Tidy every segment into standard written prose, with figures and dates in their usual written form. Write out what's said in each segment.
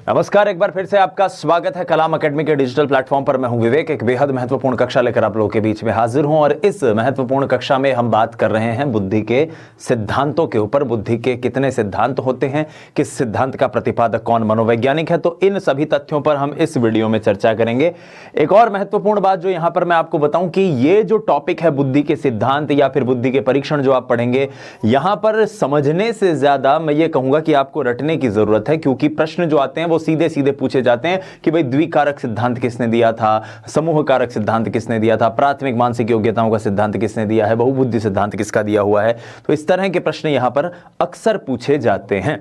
नमस्कार, एक बार फिर से आपका स्वागत है कलाम अकेडमी के डिजिटल प्लेटफॉर्म पर। मैं हूं विवेक, एक बेहद महत्वपूर्ण कक्षा लेकर आप लोगों के बीच में हाजिर हूं और इस महत्वपूर्ण कक्षा में हम बात कर रहे हैं बुद्धि के सिद्धांतों के ऊपर। बुद्धि के कितने सिद्धांत होते हैं, किस सिद्धांत का प्रतिपादक कौन मनोवैज्ञानिक है, तो इन सभी तथ्यों पर हम इस वीडियो में चर्चा करेंगे। एक और महत्वपूर्ण बात जो यहां पर मैं आपको बताऊं कि ये जो टॉपिक है बुद्धि के सिद्धांत या फिर बुद्धि के परीक्षण जो आप पढ़ेंगे, यहां पर समझने से ज्यादा मैं ये कहूंगा कि आपको रटने की जरूरत है, क्योंकि प्रश्न जो आते हैं वो सीधे सीधे पूछे जाते हैं कि भाई द्विकारक सिद्धांत किसने दिया था, समूह कारक सिद्धांत किसने दिया था, प्राथमिक मानसिक योग्यताओं का सिद्धांत किसने दिया है, बहुबुद्धि सिद्धांत किसका दिया हुआ है। तो इस तरह के प्रश्न यहां पर अक्सर पूछे जाते हैं।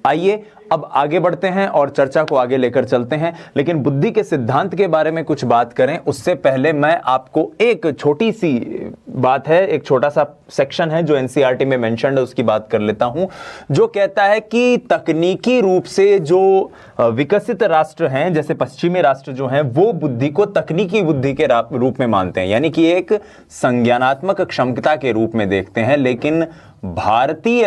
आइए अब आगे बढ़ते हैं और चर्चा को आगे लेकर चलते हैं, लेकिन बुद्धि के सिद्धांत के बारे में कुछ बात करें उससे पहले मैं आपको एक छोटी सी बात है, एक छोटा सा सेक्शन है जो एनसीईआरटी में मेंशन्ड है, उसकी बात कर लेता हूं, जो कहता है कि तकनीकी रूप से जो विकसित राष्ट्र हैं, जैसे पश्चिमी राष्ट्र जो हैं, वो बुद्धि को तकनीकी बुद्धि के रूप में मानते हैं, यानी कि एक संज्ञानात्मक क्षमता के रूप में देखते हैं। लेकिन भारतीय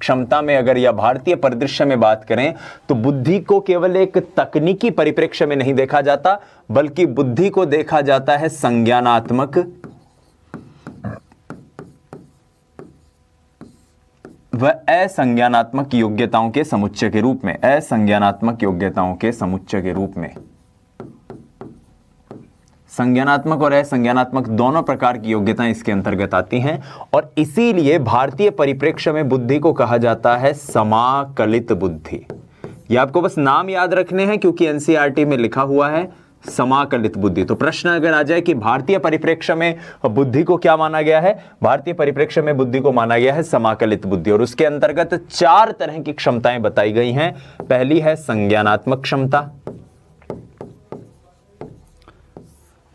क्षमता में अगर या भारतीय परिदृश्य में बात करें तो बुद्धि को केवल एक तकनीकी परिप्रेक्ष्य में नहीं देखा जाता, बल्कि बुद्धि को देखा जाता है संज्ञानात्मक व असंज्ञानात्मक योग्यताओं के समुच्चय के रूप में। असंज्ञानात्मक योग्यताओं के समुच्चय के रूप में संज्ञानात्मक और असंज्ञानात्मक दोनों प्रकार की योग्यताएं इसके अंतर्गत आती हैं, और इसीलिए भारतीय परिप्रेक्ष्य में बुद्धि को कहा जाता है समाकलित बुद्धि। यह आपको बस नाम याद रखने हैं, क्योंकि एनसीईआरटी में लिखा हुआ है समाकलित बुद्धि। तो प्रश्न अगर आ जाए कि भारतीय परिप्रेक्ष्य में बुद्धि को क्या माना गया है, भारतीय परिप्रेक्ष्य में बुद्धि को माना गया है समाकलित बुद्धि, और उसके अंतर्गत 4 तरह की क्षमताएं बताई गई हैं। पहली है संज्ञानात्मक क्षमता,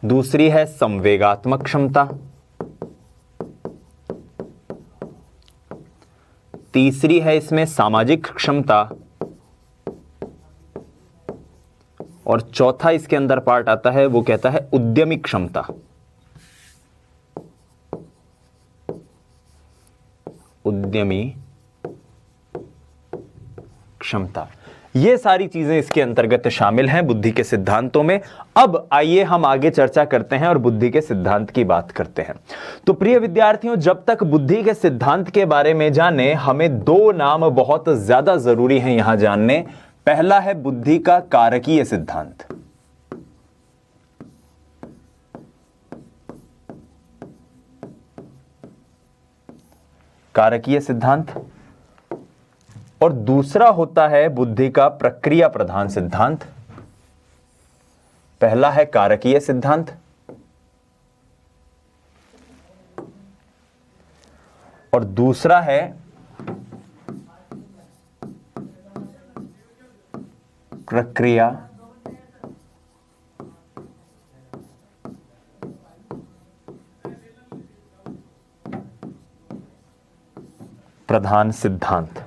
दूसरी है संवेगात्मक क्षमता, तीसरी है इसमें सामाजिक क्षमता, और चौथा इसके अंदर पार्ट आता है, वो कहता है उद्यमी क्षमता। उद्यमी क्षमता, ये सारी चीजें इसके अंतर्गत शामिल हैं बुद्धि के सिद्धांतों में। अब आइए हम आगे चर्चा करते हैं और बुद्धि के सिद्धांत की बात करते हैं। तो प्रिय विद्यार्थियों, जब तक बुद्धि के सिद्धांत के बारे में जाने, हमें 2 नाम बहुत ज्यादा जरूरी हैं यहां जानने। पहला है बुद्धि का कारकीय सिद्धांत। कारकीय सिद्धांत, और दूसरा होता है बुद्धि का प्रक्रिया प्रधान सिद्धांत। पहला है कारकीय सिद्धांत और दूसरा है प्रक्रिया प्रधान सिद्धांत।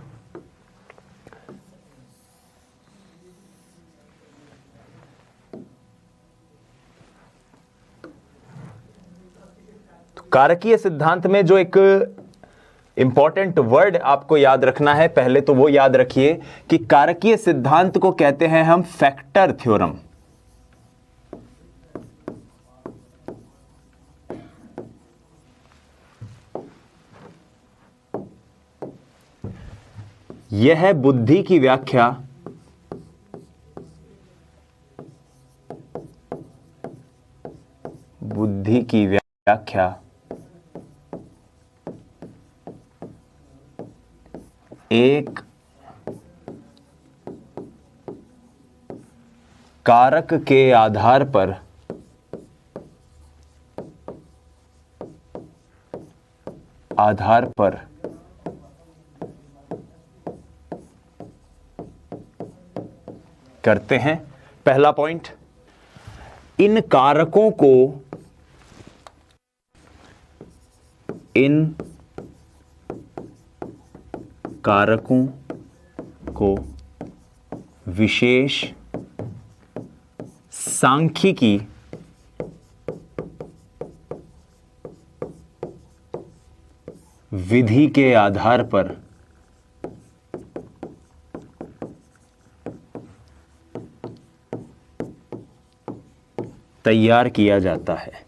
कारकीय सिद्धांत में जो एक इंपॉर्टेंट वर्ड आपको याद रखना है, पहले तो वो याद रखिए कि कारकीय सिद्धांत को कहते हैं हम फैक्टर थ्योरम। यह है बुद्धि की व्याख्या बुद्धि की व्याख्या एक कारक के आधार पर करते हैं। पहला पॉइंट, इन कारकों को विशेष सांख्यिकी विधि के आधार पर तैयार किया जाता है।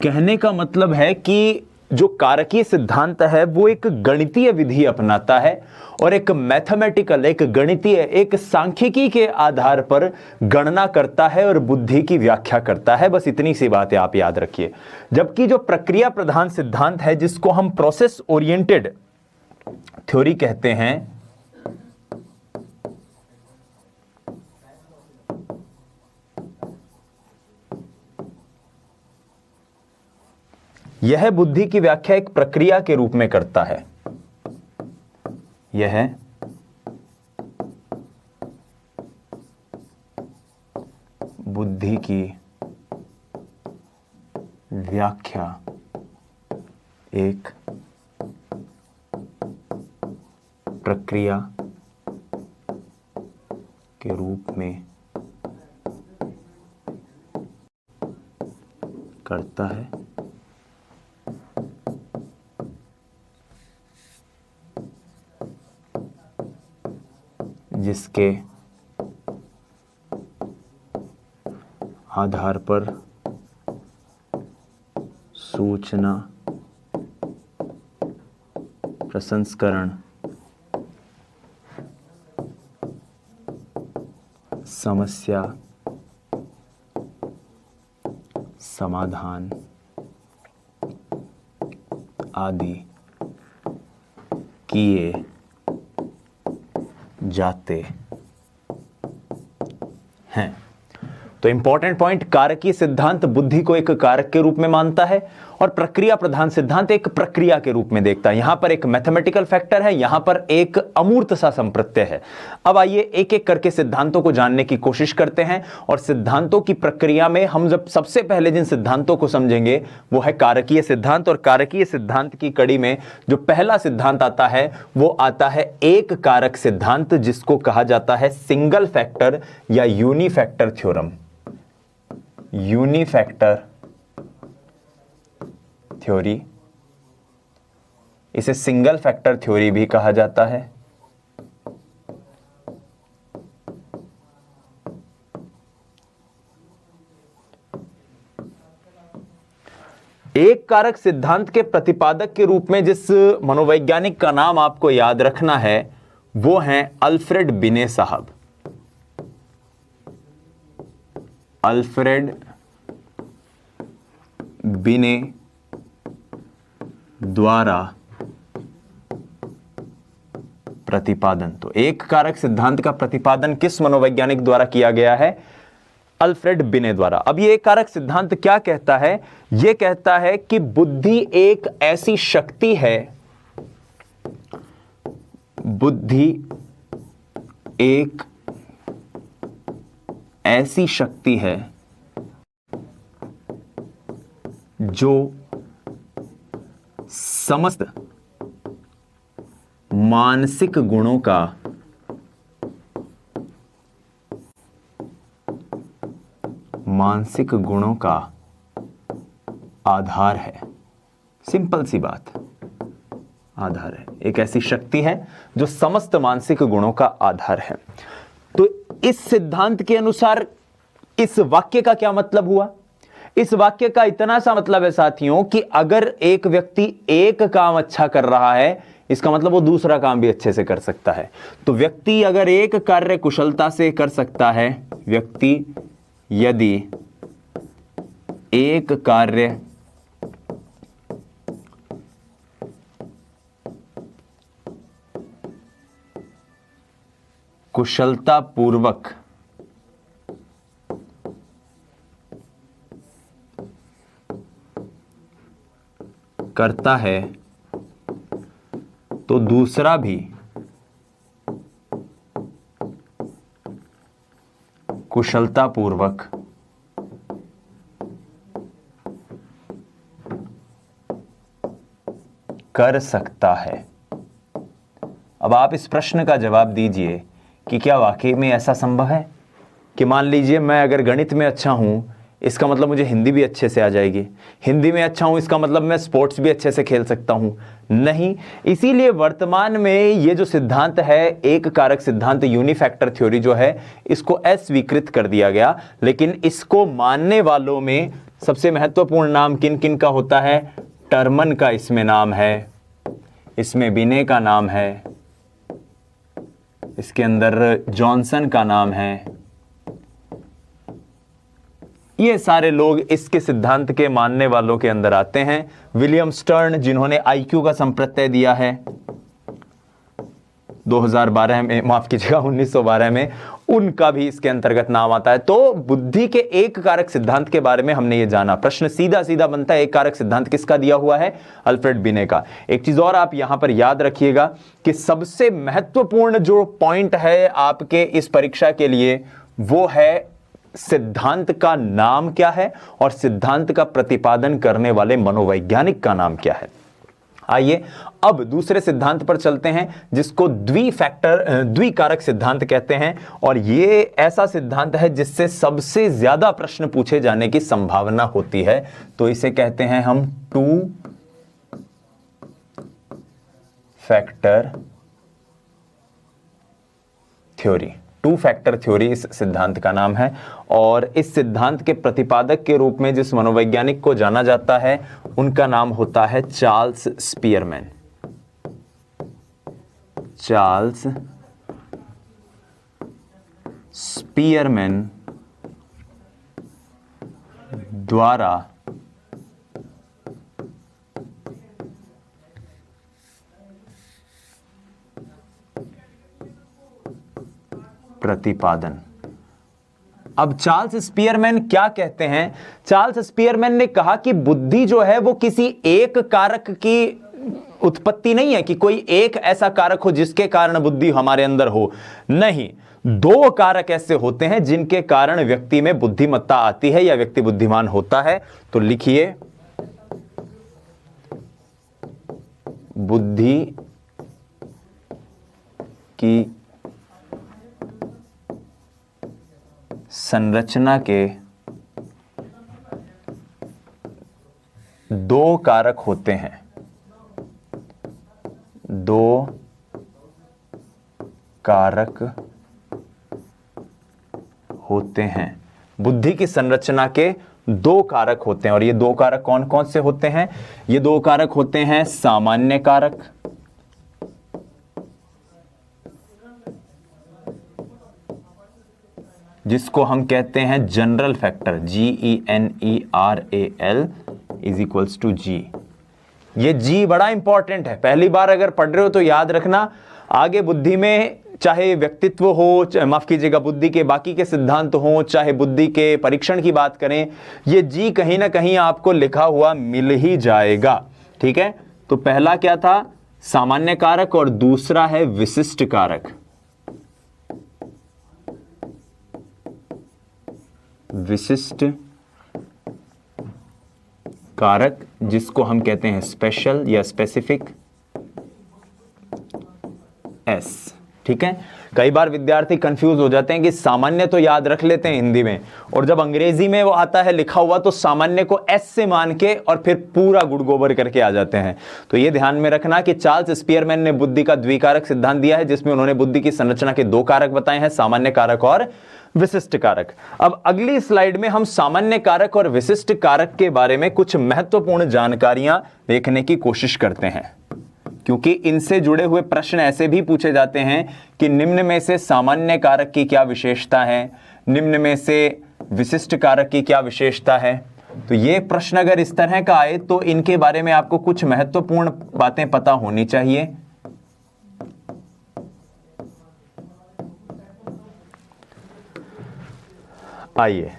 कहने का मतलब है कि जो कारकीय सिद्धांत है वो एक गणितीय विधि अपनाता है और एक मैथमेटिकल, एक गणितीय, एक सांख्यिकी के आधार पर गणना करता है और बुद्धि की व्याख्या करता है। बस इतनी सी बात है, आप याद रखिए। जबकि जो प्रक्रिया प्रधान सिद्धांत है, जिसको हम प्रोसेस ओरिएंटेड थ्योरी कहते हैं, यह बुद्धि की व्याख्या एक प्रक्रिया के रूप में करता है। यह बुद्धि की व्याख्या एक प्रक्रिया के रूप में करता है, जिसके आधार पर सूचना प्रसंस्करण, समस्या समाधान आदि किए जाते हैं। तो इंपॉर्टेंट पॉइंट, कारकीय सिद्धांत बुद्धि को एक कारक के रूप में मानता है और प्रक्रिया प्रधान सिद्धांत एक प्रक्रिया के रूप में देखता है। यहां पर एक मैथमेटिकल फैक्टर है, यहां पर एक अमूर्त सा संप्रत्यय है। अब आइए एक एक करके सिद्धांतों को जानने की कोशिश करते हैं और सिद्धांतों की प्रक्रिया में हम जब सबसे पहले जिन सिद्धांतों को समझेंगे वो है कारकीय सिद्धांत। और कारकीय सिद्धांत की कड़ी में जो पहला सिद्धांत आता है वो आता है एक कारक सिद्धांत, जिसको कहा जाता है सिंगल फैक्टर या यूनिफैक्टर थ्योरम। यूनिफैक्टर थ्योरी, इसे सिंगल फैक्टर थ्योरी भी कहा जाता है। एक कारक सिद्धांत के प्रतिपादक के रूप में जिस मनोवैज्ञानिक का नाम आपको याद रखना है वो हैं अल्फ्रेड बिने साहब। अल्फ्रेड बिने द्वारा प्रतिपादन। तो एक कारक सिद्धांत का प्रतिपादन किस मनोवैज्ञानिक द्वारा किया गया है? अल्फ्रेड बिने द्वारा। अब ये एक कारक सिद्धांत क्या कहता है? यह कहता है कि बुद्धि एक ऐसी शक्ति है, बुद्धि एक ऐसी शक्ति है जो समस्त मानसिक गुणों का आधार है। सिंपल सी बात, आधार है। एक ऐसी शक्ति है जो समस्त मानसिक गुणों का आधार है। तो इस सिद्धांत के अनुसार इस वाक्य का क्या मतलब हुआ? इस वाक्य का इतना सा मतलब है साथियों कि अगर एक व्यक्ति एक काम अच्छा कर रहा है, इसका मतलब वो दूसरा काम भी अच्छे से कर सकता है। तो व्यक्ति अगर एक कार्य कुशलता से कर सकता है, व्यक्ति यदि एक कार्य कुशलतापूर्वक करता है तो दूसरा भी कुशलतापूर्वक कर सकता है। अब आप इस प्रश्न का जवाब दीजिए कि क्या वाकई में ऐसा संभव है कि मान लीजिए मैं अगर गणित में अच्छा हूं, इसका मतलब मुझे हिंदी भी अच्छे से आ जाएगी। हिंदी में अच्छा हूं इसका मतलब मैं स्पोर्ट्स भी अच्छे से खेल सकता हूं? नहीं। इसीलिए वर्तमान में ये जो सिद्धांत है, एक कारक सिद्धांत, यूनिफैक्टर थ्योरी जो है, इसको अस्वीकृत कर दिया गया। लेकिन इसको मानने वालों में सबसे महत्वपूर्ण नाम किन किन का होता है? टर्मन का इसमें नाम है, इसमें बिने का नाम है, इसके अंदर जॉनसन का नाम है। ये सारे लोग इसके सिद्धांत के मानने वालों के अंदर आते हैं। विलियम स्टर्न, जिन्होंने आईक्यू का संप्रत्यय दिया है 2012 में, माफ कीजिएगा 1912 में, उनका भी इसके अंतर्गत नाम आता है। तो बुद्धि के एक कारक सिद्धांत के बारे में हमने ये जाना। प्रश्न सीधा सीधा बनता है, एक कारक सिद्धांत किसका दिया हुआ है? अल्फ्रेड बिने का। एक चीज और आप यहां पर याद रखिएगा कि सबसे महत्वपूर्ण जो पॉइंट है आपके इस परीक्षा के लिए, वो है सिद्धांत का नाम क्या है और सिद्धांत का प्रतिपादन करने वाले मनोवैज्ञानिक का नाम क्या है। आइए अब दूसरे सिद्धांत पर चलते हैं, जिसको द्विकारक सिद्धांत कहते हैं। और ये ऐसा सिद्धांत है जिससे सबसे ज्यादा प्रश्न पूछे जाने की संभावना होती है। तो इसे कहते हैं हम two factor theory. Two factor theory इस सिद्धांत का नाम है। और इस सिद्धांत के प्रतिपादक के रूप में जिस मनोवैज्ञानिक को जाना जाता है, उनका नाम होता है चार्ल्स स्पीयरमैन। चार्ल्स स्पीयरमैन द्वारा प्रतिपादन। अब चार्ल्स स्पीयरमैन क्या कहते हैं? चार्ल्स स्पीयरमैन ने कहा कि बुद्धि जो है वो किसी एक कारक की उत्पत्ति नहीं है, कि कोई एक ऐसा कारक हो जिसके कारण बुद्धि हमारे अंदर हो। नहीं, दो कारक ऐसे होते हैं जिनके कारण व्यक्ति में बुद्धिमत्ता आती है या व्यक्ति बुद्धिमान होता है। तो लिखिए, बुद्धि की संरचना के दो कारक होते हैं। दो कारक होते हैं। बुद्धि की संरचना के दो कारक होते हैं। और ये दो कारक कौन कौन से होते हैं? ये दो कारक होते हैं सामान्य कारक, जिसको हम कहते हैं general factor, GENERAL is equals to G। ये G बड़ा इंपॉर्टेंट है, पहली बार अगर पढ़ रहे हो तो याद रखना। आगे बुद्धि में चाहे व्यक्तित्व हो, माफ कीजिएगा बुद्धि के बाकी के सिद्धांत हो, चाहे बुद्धि के परीक्षण की बात करें, ये G कहीं ना कहीं आपको लिखा हुआ मिल ही जाएगा। ठीक है, तो पहला क्या था? सामान्य कारक, और दूसरा है विशिष्ट कारक। विशिष्ट कारक, जिसको हम कहते हैं स्पेशल या स्पेसिफिक, S। ठीक है, कई बार विद्यार्थी कंफ्यूज हो जाते हैं कि सामान्य तो याद रख लेते हैं हिंदी में, और जब अंग्रेजी में वो आता है लिखा हुआ तो सामान्य को S से मान के और फिर पूरा गुड़ गोबर करके आ जाते हैं। तो ये ध्यान में रखना कि चार्ल्स स्पीयरमैन ने बुद्धि का द्विकारक सिद्धांत दिया है, जिसमें उन्होंने बुद्धि की संरचना के दो कारक बताए हैं, सामान्य कारक और विशिष्ट कारक। अब अगली स्लाइड में हम सामान्य कारक और विशिष्ट कारक के बारे में कुछ महत्वपूर्ण जानकारियां देखने की कोशिश करते हैं, क्योंकि इनसे जुड़े हुए प्रश्न ऐसे भी पूछे जाते हैं कि निम्न में से सामान्य कारक की क्या विशेषता है, निम्न में से विशिष्ट कारक की क्या विशेषता है। तो ये प्रश्न अगर इस तरह का आए तो इनके बारे में आपको कुछ महत्वपूर्ण बातें पता होनी चाहिए। आइए,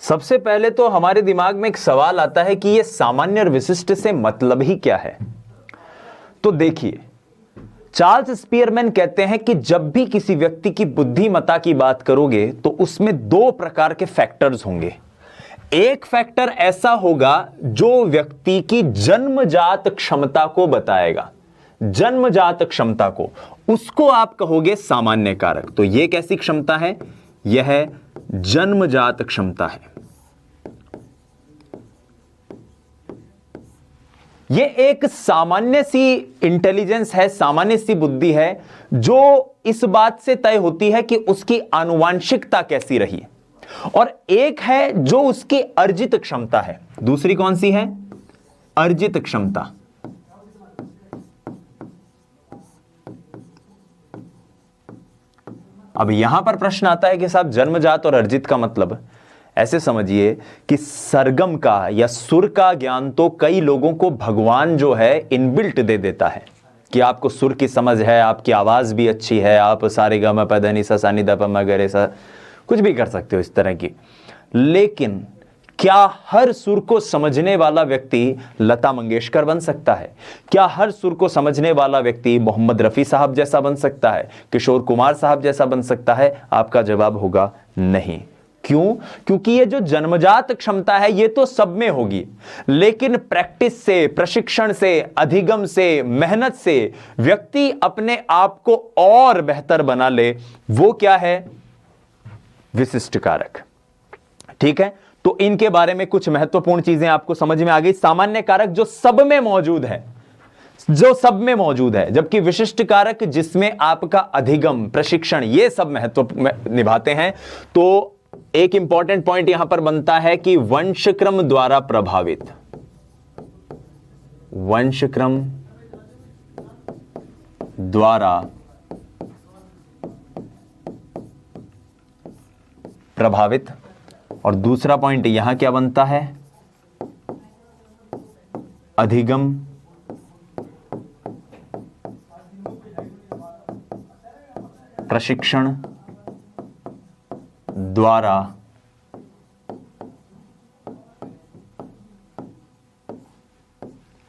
सबसे पहले तो हमारे दिमाग में एक सवाल आता है कि ये सामान्य और विशिष्ट से मतलब ही क्या है। तो देखिए, चार्ल्स स्पीयरमैन कहते हैं कि जब भी किसी व्यक्ति की बुद्धिमत्ता की बात करोगे तो उसमें दो प्रकार के फैक्टर्स होंगे। एक फैक्टर ऐसा होगा जो व्यक्ति की जन्मजात क्षमता को बताएगा, जन्मजात क्षमता को, उसको आप कहोगे सामान्य कारक। तो यह कैसी क्षमता है? यह जन्मजात क्षमता है। यह एक सामान्य सी इंटेलिजेंस है, सामान्य सी बुद्धि है जो इस बात से तय होती है कि उसकी आनुवांशिकता कैसी रही। और एक है जो उसकी अर्जित क्षमता है। दूसरी कौन सी है? अर्जित क्षमता। अब यहां पर प्रश्न आता है कि साहब जन्मजात और अर्जित का मतलब, ऐसे समझिए कि सरगम का या सुर का ज्ञान तो कई लोगों को भगवान जो है इनबिल्ट दे देता है कि आपको सुर की समझ है, आपकी आवाज भी अच्छी है, आप सारे गा मा पा धा नी सा सा नी धा पा मा गा रे सा कुछ भी कर सकते हो इस तरह की। लेकिन क्या हर सुर को समझने वाला व्यक्ति लता मंगेशकर बन सकता है? क्या हर सुर को समझने वाला व्यक्ति मोहम्मद रफी साहब जैसा बन सकता है, किशोर कुमार साहब जैसा बन सकता है? आपका जवाब होगा नहीं। क्यों? क्योंकि ये जो जन्मजात क्षमता है ये तो सब में होगी, लेकिन प्रैक्टिस से, प्रशिक्षण से, अधिगम से, मेहनत से व्यक्ति अपने आप को और बेहतर बना ले। वो क्या है? विशिष्ट कारक। ठीक है, तो इनके बारे में कुछ महत्वपूर्ण चीजें आपको समझ में आ गई। सामान्य कारक जो सब में मौजूद है, जो सब में मौजूद है, जबकि विशिष्ट कारक जिसमें आपका अधिगम, प्रशिक्षण, ये सब महत्व निभाते हैं। तो एक इंपॉर्टेंट पॉइंट यहां पर बनता है कि वंशक्रम द्वारा प्रभावित, वंशक्रम द्वारा प्रभावित। और दूसरा पॉइंट यहां क्या बनता है? अधिगम प्रशिक्षण द्वारा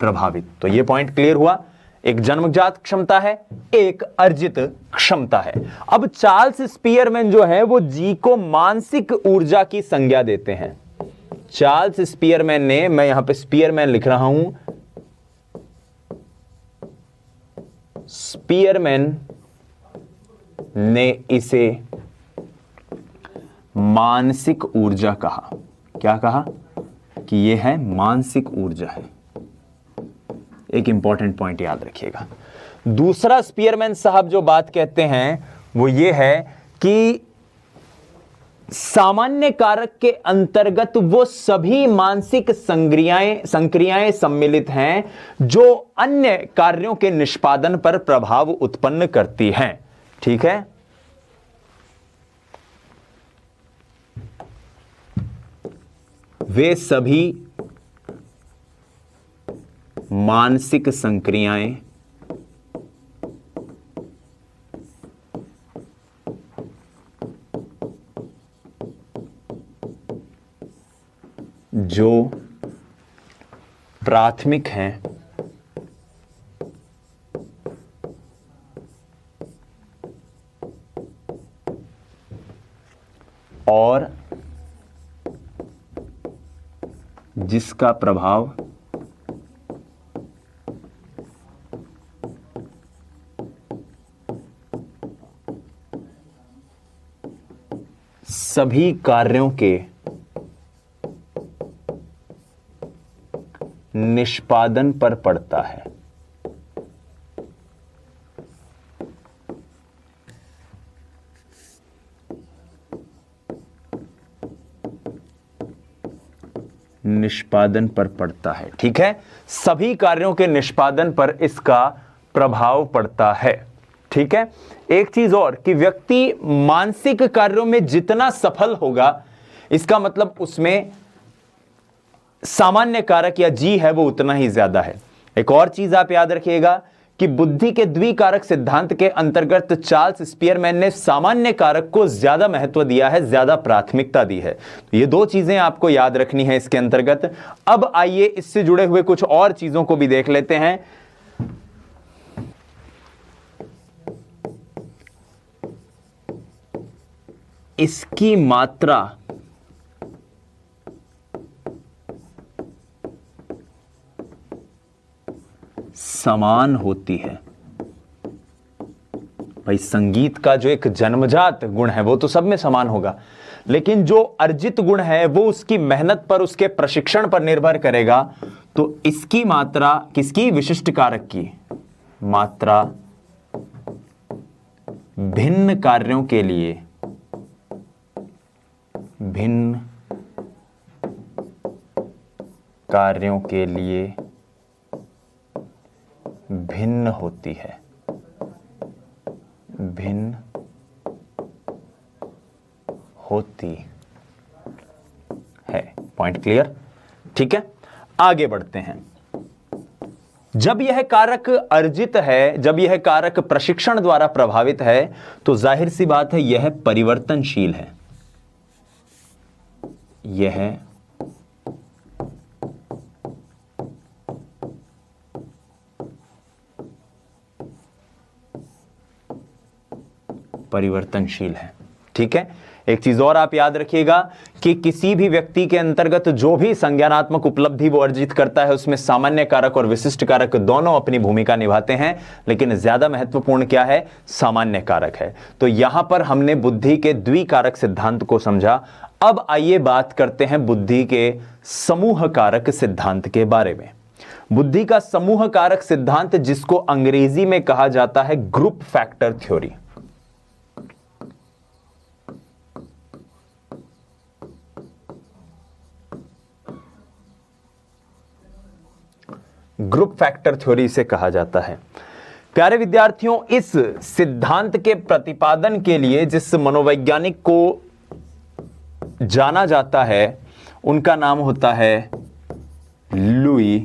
प्रभावित। तो यह पॉइंट क्लियर हुआ। एक जन्मजात क्षमता है, एक अर्जित क्षमता है। अब चार्ल्स स्पीयरमैन जो है वो जी को मानसिक ऊर्जा की संज्ञा देते हैं। चार्ल्स स्पीयरमैन ने, मैं यहां पे स्पीयरमैन लिख रहा हूं, स्पीयरमैन ने इसे मानसिक ऊर्जा कहा। क्या कहा? कि यह है मानसिक ऊर्जा है। एक इंपॉर्टेंट पॉइंट याद रखिएगा। दूसरा स्पीयरमैन साहब जो बात कहते हैं वो ये है कि सामान्य कारक के अंतर्गत वो सभी मानसिक संक्रियाएं सम्मिलित हैं जो अन्य कार्यों के निष्पादन पर प्रभाव उत्पन्न करती हैं। ठीक है, वे सभी मानसिक संक्रियाएं जो प्राथमिक हैं और जिसका प्रभाव सभी कार्यों के निष्पादन पर पड़ता है। निष्पादन पर पड़ता है। ठीक है, सभी कार्यों के निष्पादन पर इसका प्रभाव पड़ता है। ठीक है, एक चीज और कि व्यक्ति मानसिक कार्यों में जितना सफल होगा, इसका मतलब उसमें सामान्य कारक या जी है वो उतना ही ज्यादा है। एक और चीज आप याद रखिएगा कि बुद्धि के द्विकारक सिद्धांत के अंतर्गत चार्ल्स स्पीयरमैन ने सामान्य कारक को ज्यादा महत्व दिया है, ज्यादा प्राथमिकता दी है। तो ये दो चीजें आपको याद रखनी है इसके अंतर्गत। अब आइए इससे जुड़े हुए कुछ और चीजों को भी देख लेते हैं। इसकी मात्रा समान होती है। भाई संगीत का जो एक जन्मजात गुण है वो तो सब में समान होगा, लेकिन जो अर्जित गुण है वो उसकी मेहनत पर, उसके प्रशिक्षण पर निर्भर करेगा। तो इसकी मात्रा किसकी? विशिष्ट कारक की मात्रा भिन्न कार्यों के लिए भिन्न होती है। भिन्न होती है। Point clear? ठीक है, आगे बढ़ते हैं। जब यह कारक अर्जित है, जब यह कारक प्रशिक्षण द्वारा प्रभावित है, तो जाहिर सी बात है यह परिवर्तनशील है। यह परिवर्तनशील है। ठीक है, एक चीज और आप याद रखिएगा कि किसी भी व्यक्ति के अंतर्गत जो भी संज्ञानात्मक उपलब्धि वो अर्जित करता है उसमें सामान्य कारक और विशिष्ट कारक दोनों अपनी भूमिका निभाते हैं, लेकिन ज्यादा महत्वपूर्ण क्या है? सामान्य कारक है। तो यहां पर हमने बुद्धि के द्विकारक सिद्धांत को समझा। अब आइए बात करते हैं बुद्धि के समूह कारक सिद्धांत के बारे में। बुद्धि का समूह कारक सिद्धांत, जिसको अंग्रेजी में कहा जाता है group factor theory. Group factor theory से कहा जाता है। प्यारे विद्यार्थियों, इस सिद्धांत के प्रतिपादन के लिए जिस मनोवैज्ञानिक को जाना जाता है उनका नाम होता है लुई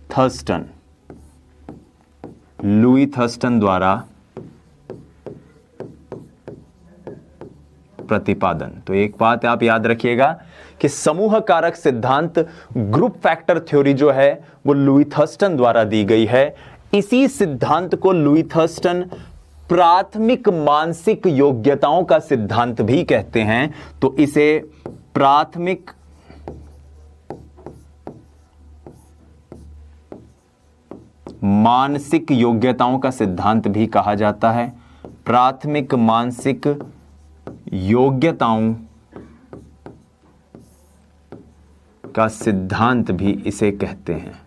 थर्स्टन। लुई थर्स्टन द्वारा प्रतिपादन। तो एक बात आप याद रखिएगा कि समूह कारक सिद्धांत, ग्रुप फैक्टर थ्योरी जो है वो लुई थर्स्टन द्वारा दी गई है। इसी सिद्धांत को लुई थर्स्टन प्राथमिक मानसिक योग्यताओं का सिद्धांत भी कहते हैं। तो इसे प्राथमिक मानसिक योग्यताओं का सिद्धांत भी कहा जाता है। प्राथमिक मानसिक योग्यताओं का सिद्धांत भी इसे कहते हैं।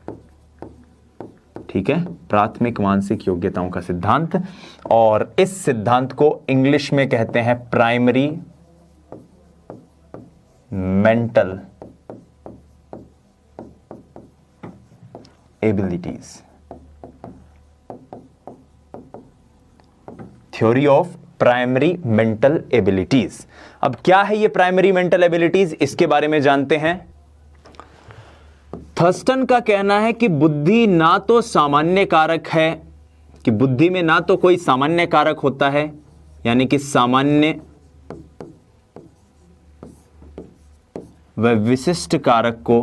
ठीक है, प्राथमिक मानसिक योग्यताओं का सिद्धांत। और इस सिद्धांत को इंग्लिश में कहते हैं primary mental abilities, theory of primary mental abilities. अब क्या है ये प्राइमरी मेंटल एबिलिटीज, इसके बारे में जानते हैं। थर्स्टन का कहना है कि बुद्धि ना तो सामान्य कारक है, कि बुद्धि में ना तो कोई सामान्य कारक होता है, यानी कि सामान्य व विशिष्ट कारक को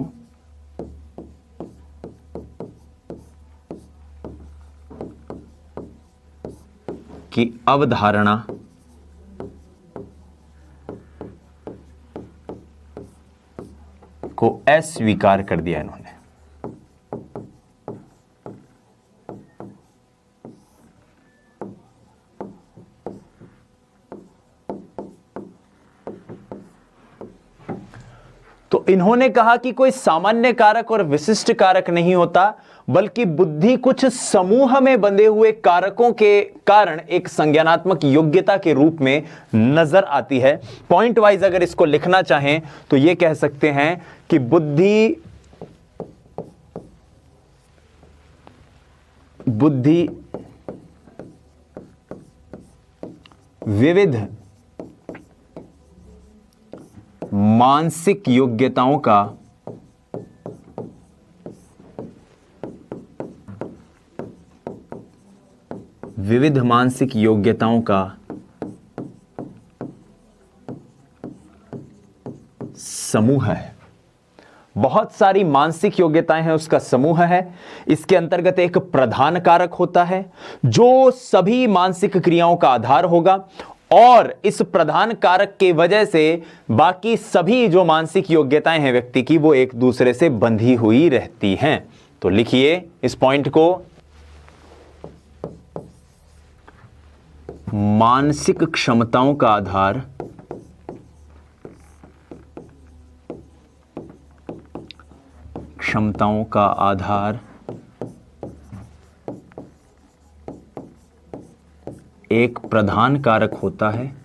की अवधारणा को अस्वीकार कर दिया इन्होंने। तो इन्होंने कहा कि कोई सामान्य कारक और विशिष्ट कारक नहीं होता, बल्कि बुद्धि कुछ समूह में बंधे हुए कारकों के कारण एक संज्ञानात्मक योग्यता के रूप में नजर आती है। पॉइंट वाइज अगर इसको लिखना चाहें तो यह कह सकते हैं कि बुद्धि विविध मानसिक योग्यताओं का समूह है। बहुत सारी मानसिक योग्यताएं हैं, उसका समूह है। इसके अंतर्गत एक प्रधान कारक होता है जो सभी मानसिक क्रियाओं का आधार होगा, और इस प्रधान कारक के वजह से बाकी सभी जो मानसिक योग्यताएं हैं व्यक्ति की वो एक दूसरे से बंधी हुई रहती हैं। तो लिखिए इस पॉइंट को, मानसिक क्षमताओं का आधार एक प्रधान कारक होता है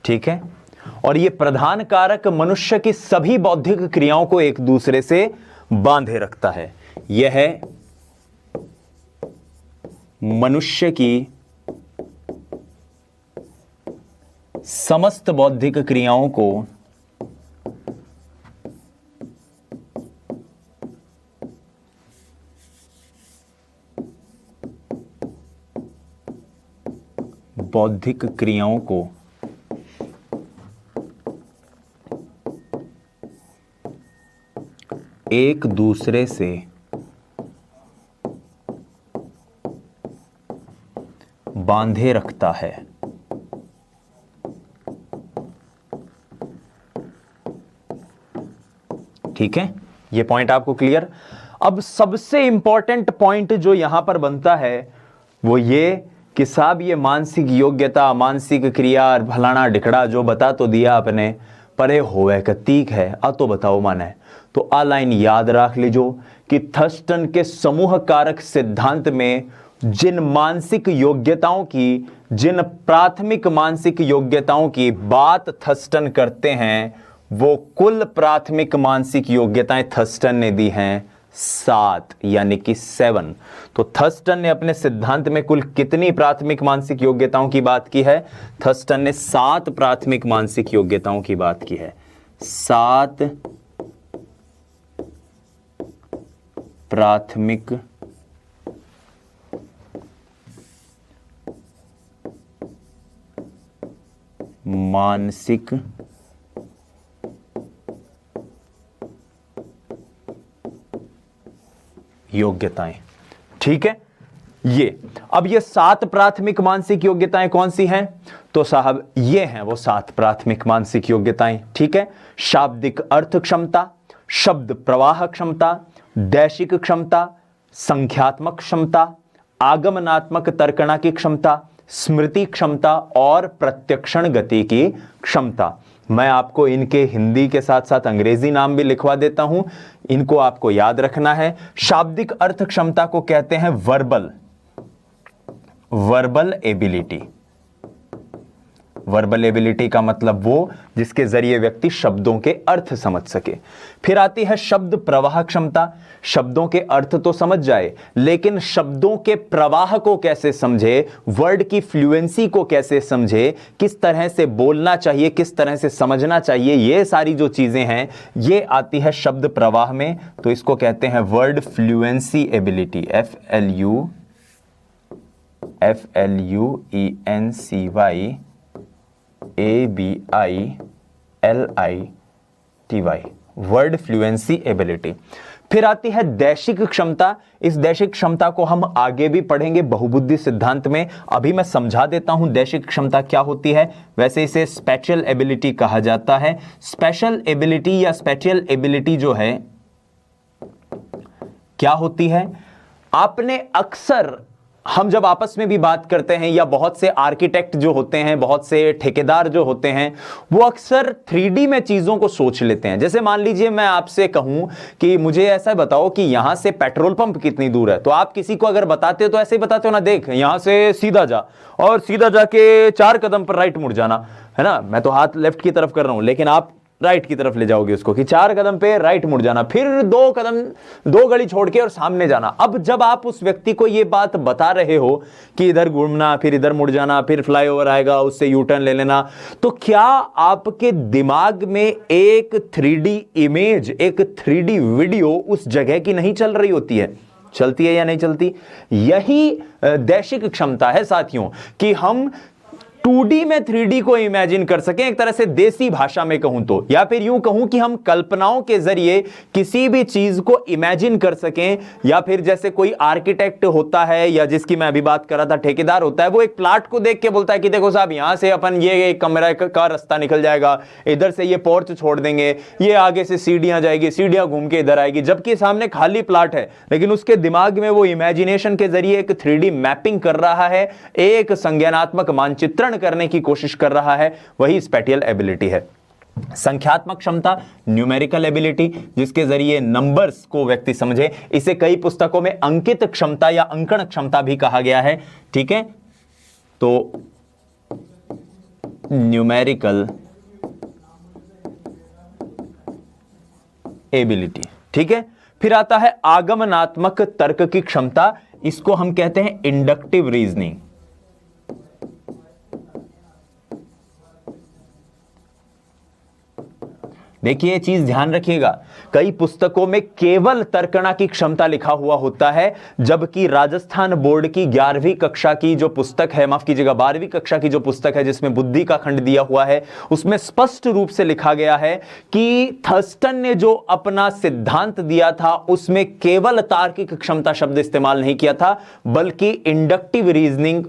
ठीक है, और यह प्रधान कारक मनुष्य की सभी बौद्धिक क्रियाओं को एक दूसरे से बांधे रखता है। यह है मनुष्य की समस्त बौद्धिक क्रियाओं को एक दूसरे से बांधे रखता है। ठीक है, यह पॉइंट आपको क्लियर। अब सबसे इंपॉर्टेंट पॉइंट जो यहां पर बनता है वो ये कि साहब ये मानसिक योग्यता, मानसिक क्रिया, भलाना ढिकड़ा जो बता तो दिया आपने, पर ये होवे कतीक है आ तो बताओ माने। तो आ लाइन याद रख लीजो कि थर्स्टन के समूह कारक सिद्धांत में जिन मानसिक योग्यताओं की, जिन प्राथमिक मानसिक योग्यताओं की बात थर्स्टन करते हैं वो कुल प्राथमिक मानसिक योग्यताएं थर्स्टन ने दी हैं 7, यानी कि 7। तो थर्स्टन ने अपने सिद्धांत में कुल कितनी प्राथमिक मानसिक योग्यताओं की बात की है? थर्स्टन ने 7 प्राथमिक मानसिक योग्यताओं की बात की है। 7 प्राथमिक मानसिक योग्यताएं। ठीक है, अब ये 7 प्राथमिक मानसिक योग्यताएं कौन सी हैं? तो साहब ये हैं वो 7 प्राथमिक मानसिक योग्यताएं। ठीक है, शाब्दिक अर्थ क्षमता, शब्द प्रवाह क्षमता, दैशिक क्षमता, संख्यात्मक क्षमता, आगमनात्मक तर्कणा की क्षमता, स्मृति क्षमता और प्रत्यक्षण गति की क्षमता। मैं आपको इनके हिंदी के साथ साथ अंग्रेजी नाम भी लिखवा देता हूं, इनको आपको याद रखना है। शाब्दिक अर्थ क्षमता को कहते हैं वर्बल एबिलिटी। वर्बल एबिलिटी का मतलब वो जिसके जरिए व्यक्ति शब्दों के अर्थ समझ सके। फिर आती है शब्द प्रवाह क्षमता। शब्दों के अर्थ तो समझ जाए, लेकिन शब्दों के प्रवाह को कैसे समझे, वर्ड की फ्लुएंसी को कैसे समझे, किस तरह से बोलना चाहिए, किस तरह से समझना चाहिए, ये सारी जो चीजें हैं ये आती है शब्द प्रवाह में। तो इसको कहते हैं word fluency ability, FLUENCY word fluency ability. फिर आती है दैशिक क्षमता। इस दैशिक क्षमता को हम आगे भी पढ़ेंगे बहुबुद्धि सिद्धांत में, अभी मैं समझा देता हूं दैशिक क्षमता क्या होती है। वैसे इसे स्पेशल एबिलिटी कहा जाता है। स्पेशल एबिलिटी या स्पेशल एबिलिटी जो है क्या होती है? आपने अक्सर, हम जब आपस में भी बात करते हैं या बहुत से आर्किटेक्ट जो होते हैं, बहुत से ठेकेदार जो होते हैं, वो अक्सर 3D में चीजों को सोच लेते हैं। जैसे मान लीजिए मैं आपसे कहूं कि मुझे ऐसा बताओ कि यहां से पेट्रोल पंप कितनी दूर है, तो आप किसी को अगर बताते हो तो ऐसे ही बताते हो ना, देख यहां से सीधा जा और सीधा जाके 4 कदम पर राइट मुड़ जाना, है ना। मैं तो हाथ लेफ्ट की तरफ कर रहा हूं, लेकिन आप राइट की तरफ ले जाओगे उसको कि 4 कदम पे राइट मुड़ जाना, फिर 2 गली छोड़ के और सामने जाना। अब जब आप उस व्यक्ति को ये बात बता रहे हो कि इधर घूमना, फिर इधर मुड़ जाना, फिर फ्लाईओवर आएगा उससे यू टर्न ले लेना, तो क्या आपके दिमाग में एक 3D इमेज, एक 3D वीडियो उस जगह की नहीं चल रही होती है? चलती है या नहीं चलती? यही दैशिक क्षमता है साथियों, कि हम 2D में 3D को इमेजिन कर सकें, एक तरह से देसी भाषा में कहूं तो, या फिर यूं कहूं कि हम कल्पनाओं के जरिए किसी भी चीज को इमेजिन कर सकें। या फिर जैसे कोई आर्किटेक्ट होता है, या जिसकी मैं अभी बात कर रहा था ठेकेदार होता है, वो एक प्लाट को देख के बोलता है कि देखो साहब यहां से अपन ये एक कमरा का रास्ता निकल जाएगा, इधर से ये पोर्च छोड़ देंगे, ये आगे से सीढ़ियां जाएगी, सीढ़ियां घूम के इधर आएगी, जबकि सामने खाली प्लाट है, लेकिन उसके दिमाग में वो इमेजिनेशन के जरिए एक 3D मैपिंग कर रहा है, एक संज्ञानात्मक मानचित्रण करने की कोशिश कर रहा है। वही स्पैटियल एबिलिटी है। संख्यात्मक क्षमता, न्यूमेरिकल एबिलिटी, जिसके जरिए नंबर्स को व्यक्ति समझे, इसे कई पुस्तकों में अंकित क्षमता या अंकन क्षमता भी कहा गया है। ठीक है, तो न्यूमेरिकल एबिलिटी। ठीक है, फिर आता है आगमनात्मक तर्क की क्षमता, इसको हम कहते हैं इंडक्टिव रीजनिंग। देखिए ये चीज ध्यान रखिएगा, कई पुस्तकों में केवल तर्कणा की क्षमता लिखा हुआ होता है, जबकि राजस्थान बोर्ड की 11वीं कक्षा की जो पुस्तक है, माफ कीजिएगा 12वीं कक्षा की जो पुस्तक है जिसमें बुद्धि का खंड दिया हुआ है, उसमें स्पष्ट रूप से लिखा गया है कि थर्स्टन ने जो अपना सिद्धांत दिया था उसमें केवल तार्किक क्षमता शब्द इस्तेमाल नहीं किया था, बल्कि इंडक्टिव रीजनिंग,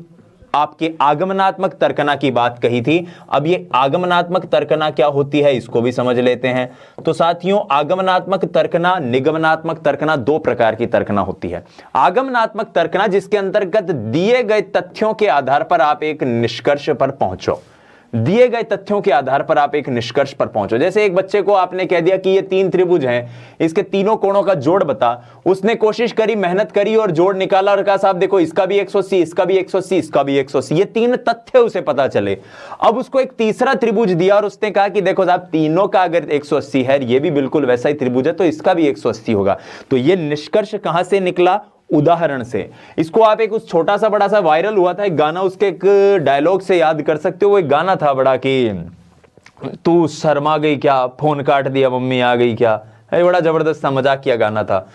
आपके आगमनात्मक तर्कना की बात कही थी। अब ये आगमनात्मक तर्कना क्या होती है इसको भी समझ लेते हैं। तो साथियों, आगमनात्मक तर्कना, निगमनात्मक तर्कना, दो प्रकार की तर्कना होती है। आगमनात्मक तर्कना जिसके अंतर्गत दिए गए तथ्यों के आधार पर आप एक निष्कर्ष पर पहुंचो, दिए गए तथ्यों के आधार पर आप एक निष्कर्ष पर पहुंचो। जैसे एक बच्चे को आपने कह दिया कि ये 3 त्रिभुज हैं, इसके तीनों कोणों का जोड़ बता, उसने कोशिश करी, मेहनत करी और जोड़ निकाला और कहा साहब देखो इसका भी 180, इसका भी 180, इसका भी 180, ये 3 तथ्य उसे पता चले। अब उसको एक तीसरा त्रिभुज दिया और उसने कहा कि देखो साहब तीनों का अगर 180 है, ये भी बिल्कुल वैसा ही त्रिभुज है, तो इसका भी 180 होगा। तो ये निष्कर्ष कहां से निकला? उदाहरण से। इसको आप एक उस छोटा सा बड़ा सा वायरल हुआ था एक गाना, उसके एक डायलॉग से याद कर सकते हो। वो एक गाना था बड़ा कि तू शर्मा गई क्या, फोन काट दिया मम्मी आ गई क्या, है बड़ा जबरदस्त सा मजाक किया गाना था।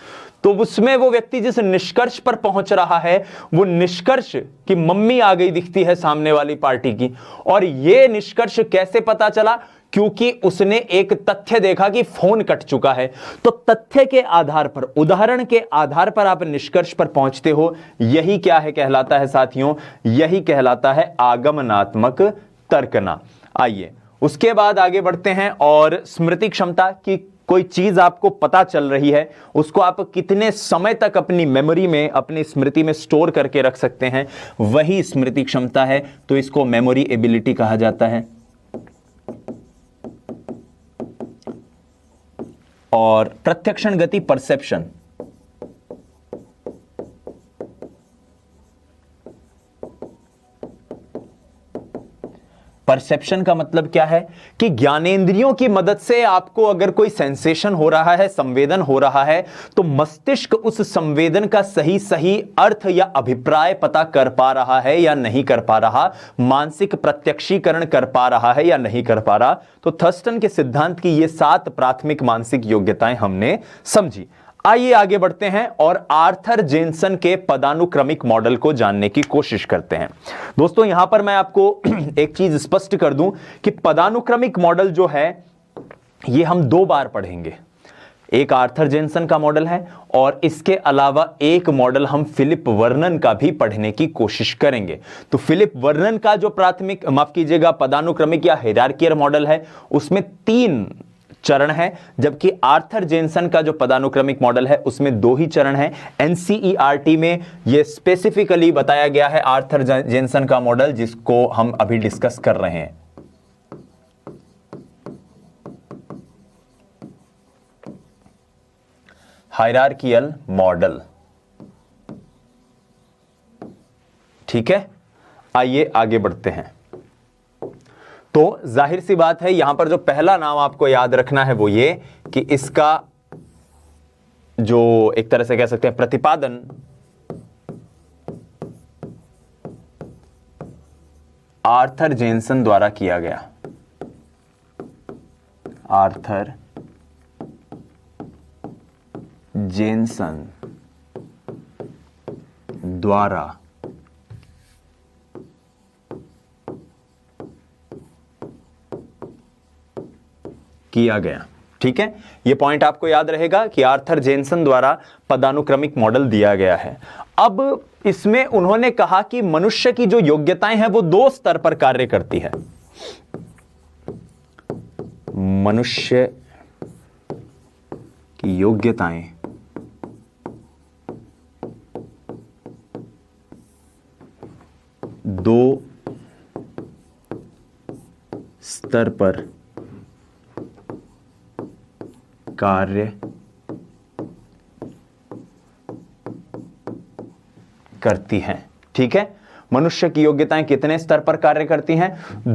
तो उसमें वो व्यक्ति जिस निष्कर्ष पर पहुंच रहा है, वो निष्कर्ष कि मम्मी आ गई दिखती है सामने वाली पार्टी की। और ये निष्कर्ष कैसे पता चला? क्योंकि उसने एक तथ्य देखा कि फोन कट चुका है। तो तथ्य के आधार पर, उदाहरण के आधार पर आप निष्कर्ष पर पहुंचते हो। यही क्या है कहलाता है साथियों? यही कहलाता है आगमनात्मक तर्कना। आइए उसके बाद आगे बढ़ते हैं। और स्मृति क्षमता की, कोई चीज आपको पता चल रही है, उसको आप कितने समय तक अपनी मेमोरी में, अपनी स्मृति में स्टोर करके रख सकते हैं, वही स्मृति क्षमता है। तो इसको मेमोरी एबिलिटी कहा जाता है। और प्रत्यक्षण गति, परसेप्शन, परसेप्शन का मतलब क्या है कि ज्ञानेंद्रियों की मदद से आपको अगर कोई सेंसेशन हो रहा है, संवेदन हो रहा है, तो मस्तिष्क उस संवेदन का सही सही अर्थ या अभिप्राय पता कर पा रहा है या नहीं कर पा रहा, मानसिक प्रत्यक्षीकरण कर पा रहा है या नहीं कर पा रहा। तो थर्स्टन के सिद्धांत की ये 7 प्राथमिक मानसिक योग्यताएं हमने समझी। आइए आगे बढ़ते हैं और आर्थर जेनसन के पदानुक्रमिक मॉडल को जानने की कोशिश करते हैं। दोस्तों यहां पर मैं आपको एक चीज स्पष्ट कर दूं कि पदानुक्रमिक मॉडल जो है ये हम 2 बार पढ़ेंगे। एक आर्थर जेनसन का मॉडल है और इसके अलावा एक मॉडल हम फिलिप वर्नन का भी पढ़ने की कोशिश करेंगे। तो फिलिप वर्नन का जो प्राथमिक, माफ कीजिएगा, पदानुक्रमिक या हायरार्कियल मॉडल है, उसमें 3 चरण है, जबकि आर्थर जेनसन का जो पदानुक्रमिक मॉडल है उसमें 2 ही चरण है। एनसीईआरटी में यह स्पेसिफिकली बताया गया है आर्थर जेनसन का मॉडल, जिसको हम अभी डिस्कस कर रहे हैं। हायरार्कियल मॉडल, ठीक है। आइए आगे बढ़ते हैं। तो जाहिर सी बात है यहां पर जो पहला नाम आपको याद रखना है वो ये कि इसका जो एक तरह से कह सकते हैं प्रतिपादन आर्थर जेनसन द्वारा किया गया। आर्थर जेनसन द्वारा किया गया। ठीक है, यह पॉइंट आपको याद रहेगा कि आर्थर जेनसन द्वारा पदानुक्रमिक मॉडल दिया गया है। अब इसमें उन्होंने कहा कि मनुष्य की जो योग्यताएं हैं वो 2 स्तर पर कार्य करती है। मनुष्य की योग्यताएं 2 स्तर पर कार्य करती हैं। ठीक है, मनुष्य की योग्यताएं कितने स्तर पर कार्य करती हैं?